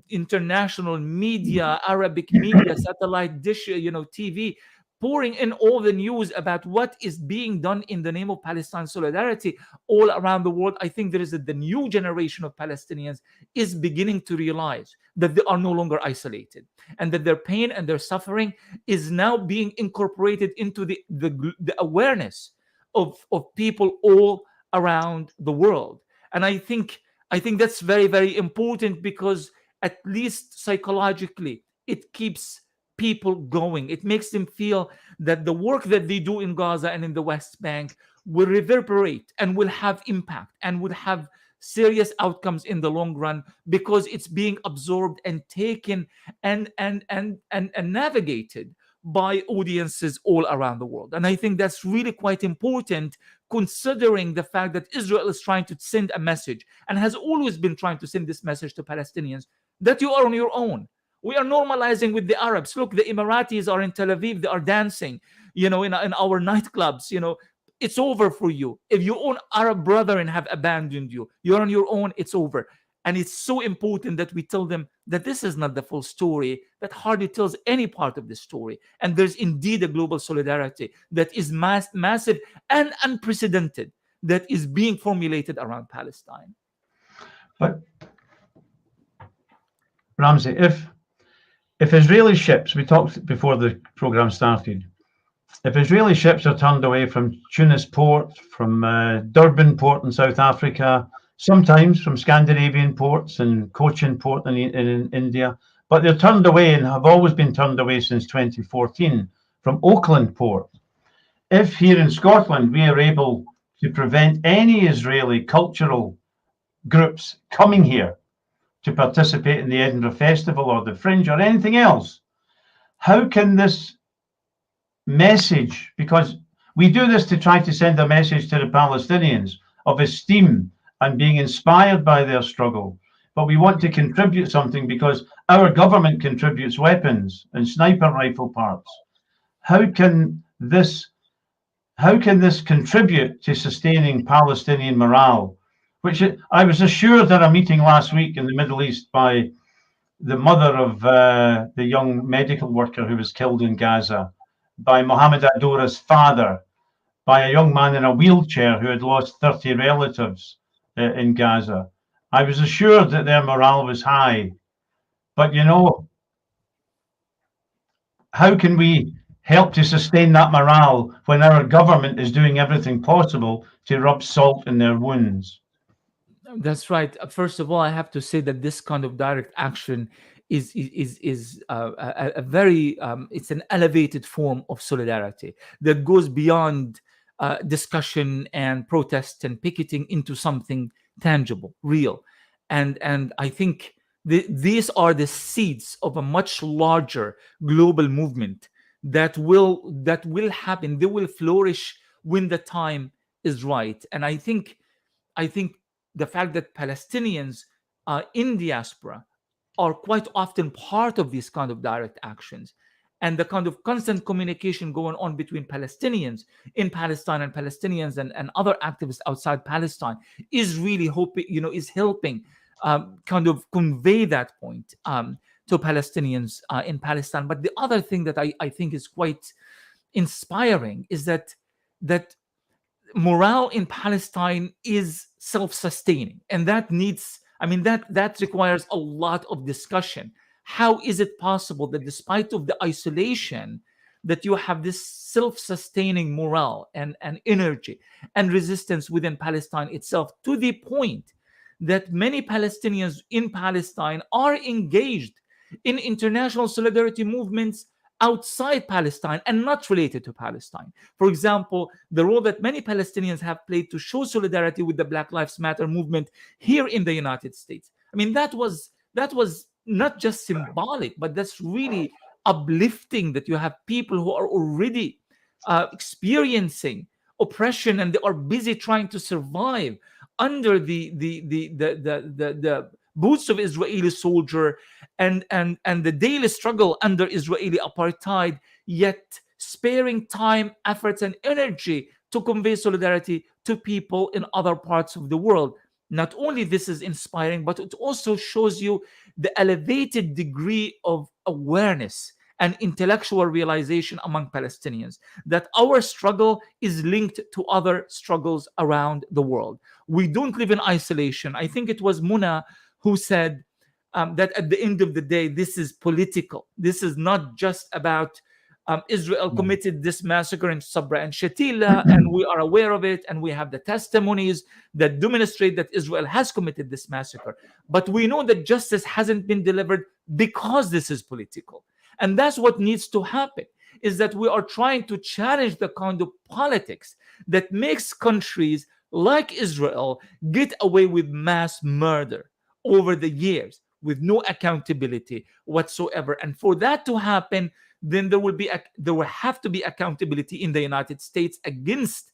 international media, Arabic media, satellite dish, TV, pouring in all the news about what is being done in the name of Palestine solidarity all around the world, I think the new generation of Palestinians is beginning to realize that they are no longer isolated, and that their pain and their suffering is now being incorporated into the awareness of people all around the world. And I think that's very, very important, because at least psychologically it keeps people going. It makes them feel that the work that they do in Gaza and in the West Bank will reverberate and will have impact and will have serious outcomes in the long run, because it's being absorbed and taken and navigated by audiences all around the world. And I think that's really quite important, considering the fact that Israel is trying to send a message, and has always been trying to send this message to Palestinians, that you are on your own. We are normalizing with the Arabs. Look, the Emiratis are in Tel Aviv. They are dancing, in our nightclubs. It's over for you. If your own Arab brethren have abandoned you, you're on your own. It's over. And it's so important that we tell them that this is not the full story, that hardly tells any part of the story. And there's indeed a global solidarity that is massive and unprecedented, that is being formulated around Palestine. But Ramzy, if Israeli ships, we talked before the program started, if Israeli ships are turned away from Tunis port, from Durban port in South Africa, sometimes from Scandinavian ports and Cochin port in India, but they're turned away and have always been turned away since 2014 from Auckland port. If here in Scotland we are able to prevent any Israeli cultural groups coming here to participate in the Edinburgh Festival or the Fringe or anything else, how can this message, because we do this to try to send a message to the Palestinians of esteem and being inspired by their struggle, but we want to contribute something because our government contributes weapons and sniper rifle parts. How can this contribute to sustaining Palestinian morale? Which I was assured at a meeting last week in the Middle East by the mother of the young medical worker who was killed in Gaza, by Mohammed Adoura's father, by a young man in a wheelchair who had lost 30 relatives in Gaza. I was assured that their morale was high. But how can we help to sustain that morale when our government is doing everything possible to rub salt in their wounds? That's right. First of all, I have to say that this kind of direct action is a very it's an elevated form of solidarity that goes beyond discussion and protest and picketing into something tangible, real, and I think these are the seeds of a much larger global movement that will happen. They will flourish when the time is right, and I think the fact that Palestinians in diaspora are quite often part of these kind of direct actions, and the kind of constant communication going on between Palestinians in Palestine and Palestinians and other activists outside Palestine is really helping kind of convey that point to Palestinians in Palestine. But the other thing that I think is quite inspiring is that morale in Palestine is self-sustaining, and that requires a lot of discussion. How is it possible that despite of the isolation, that you have this self-sustaining morale and energy and resistance within Palestine itself, to the point that many Palestinians in Palestine are engaged in international solidarity movements outside Palestine and not related to Palestine? For example, the role that many Palestinians have played to show solidarity with the Black Lives Matter movement here in the United States. That was not just symbolic, but that's really uplifting, that you have people who are already experiencing oppression, and they are busy trying to survive under the boots of Israeli soldier and the daily struggle under Israeli apartheid, yet sparing time, efforts, and energy to convey solidarity to people in other parts of the world. Not only this is inspiring, but it also shows you the elevated degree of awareness and intellectual realization among Palestinians that our struggle is linked to other struggles around the world. We don't live in isolation. I think it was Muna who said that at the end of the day, this is political. This is not just about Israel committed this massacre in Sabra and Shatila, and we are aware of it, and we have the testimonies that demonstrate that Israel has committed this massacre. But we know that justice hasn't been delivered because this is political. And that's what needs to happen, is that we are trying to challenge the kind of politics that makes countries like Israel get away with mass murder over the years with no accountability whatsoever. And for that to happen, then there will have to be accountability in the United States against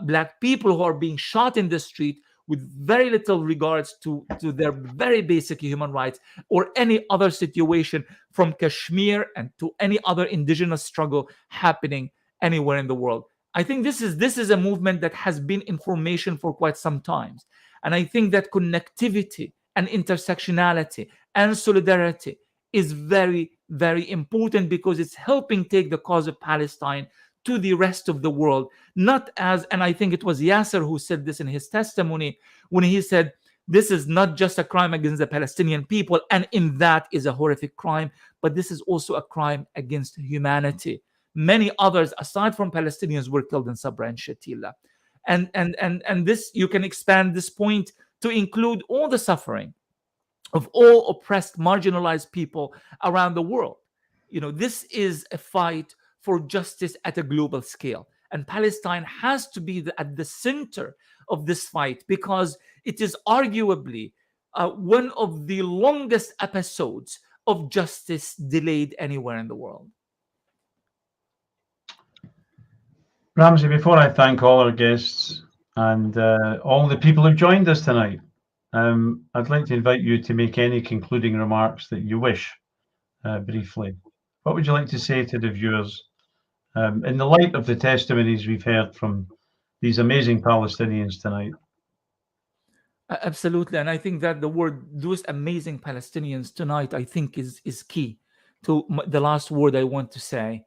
Black people who are being shot in the street with very little regards to their very basic human rights, or any other situation from Kashmir and to any other indigenous struggle happening anywhere in the world. I think this is a movement that has been in formation for quite some time. And I think that connectivity and intersectionality and solidarity is very, very important, because it's helping take the cause of Palestine to the rest of the world. Not as, and I think it was Yasser who said this in his testimony, when he said, this is not just a crime against the Palestinian people, and in that is a horrific crime, but this is also a crime against humanity. Many others, aside from Palestinians, were killed in Sabra and Shatila. And this, you can expand this point to include all the suffering of all oppressed, marginalized people around the world. This is a fight for justice at a global scale. And Palestine has to be at the center of this fight, because it is arguably one of the longest episodes of justice delayed anywhere in the world. Ramzy, before I thank all our guests and all the people who joined us tonight, I'd like to invite you to make any concluding remarks that you wish, briefly. What would you like to say to the viewers in the light of the testimonies we've heard from these amazing Palestinians tonight? Absolutely. And I think that the word, those amazing Palestinians tonight, I think is key to the last word I want to say,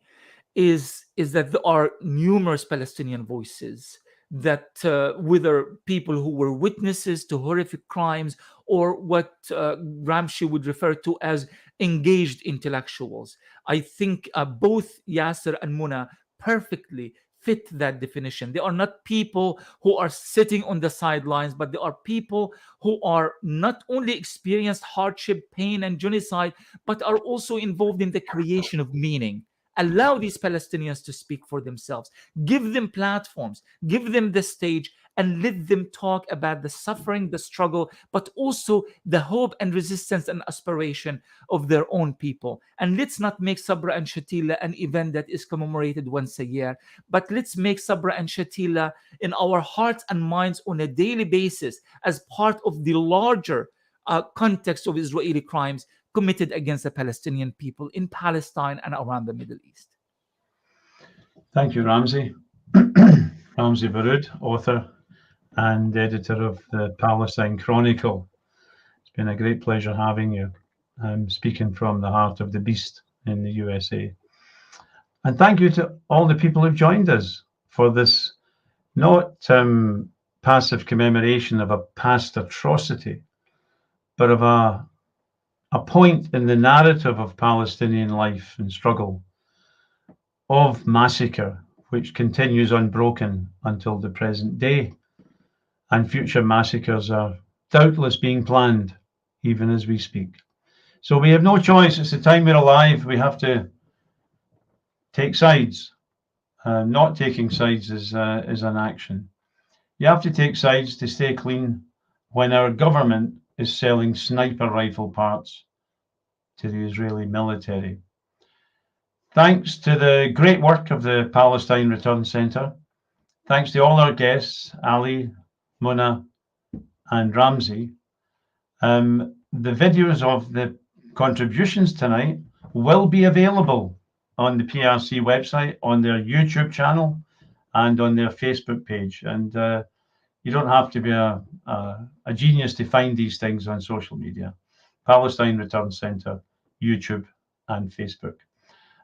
is that there are numerous Palestinian voices that whether people who were witnesses to horrific crimes, or what Ramzy would refer to as engaged intellectuals. I think both Yasser and Muna perfectly fit that definition. They are not people who are sitting on the sidelines, but they are people who are not only experienced hardship, pain, and genocide, but are also involved in the creation of meaning. Allow these Palestinians to speak for themselves. Give them platforms, give them the stage, and let them talk about the suffering, the struggle, but also the hope and resistance and aspiration of their own people. And let's not make Sabra and Shatila an event that is commemorated once a year, but let's make Sabra and Shatila in our hearts and minds on a daily basis as part of the larger context of Israeli crimes committed against the Palestinian people in Palestine and around the Middle East. Thank you, Ramzy. Ramzy Baroud, author and editor of the Palestine Chronicle. It's been a great pleasure having you, speaking from the heart of the beast in the USA. And thank you to all the people who've joined us for this not passive commemoration of a past atrocity, but of a point in the narrative of Palestinian life and struggle, of massacre, which continues unbroken until the present day. And future massacres are doubtless being planned even as we speak. So we have no choice. It's the time we're alive. We have to take sides. Not taking sides is an action. You have to take sides to stay clean when our government is selling sniper rifle parts to the Israeli military. Thanks to the great work of the Palestine Return Centre. Thanks to all our guests, Ali, Muna, and Ramzy. The videos of the contributions tonight will be available on the PRC website, on their YouTube channel, and on their Facebook page. And you don't have to be a genius to find these things on social media. Palestine Return Centre, YouTube, and Facebook.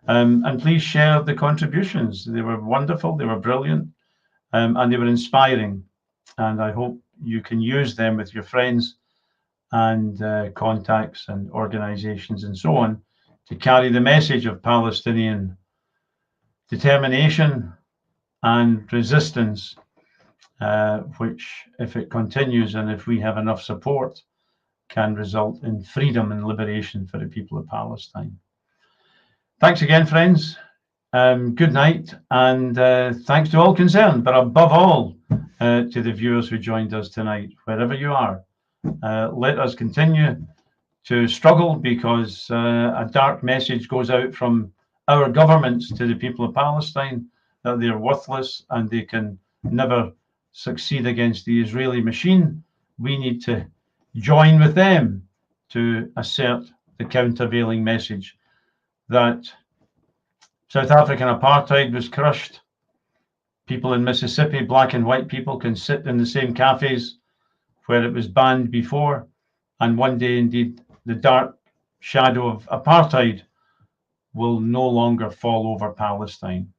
And please share the contributions. They were wonderful, they were brilliant, and they were inspiring. And I hope you can use them with your friends and contacts and organizations and so on to carry the message of Palestinian determination and resistance, which, if it continues and if we have enough support, can result in freedom and liberation for the people of Palestine. Thanks again, friends. Good night, and thanks to all concerned, but above all, to the viewers who joined us tonight, wherever you are. Let us continue to struggle, because a dark message goes out from our governments to the people of Palestine that they're worthless and they can never succeed against the Israeli machine. We need to join with them to assert the countervailing message that South African apartheid was crushed. People in Mississippi, black and white people, can sit in the same cafes where it was banned before. And one day, indeed, the dark shadow of apartheid will no longer fall over Palestine.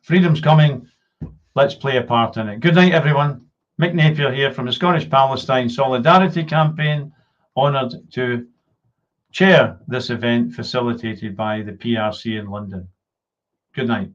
Freedom's coming. Let's play a part in it. Good night, everyone. Mick Napier here from the Scottish Palestine Solidarity Campaign, honoured to chair this event facilitated by the PRC in London. Good night.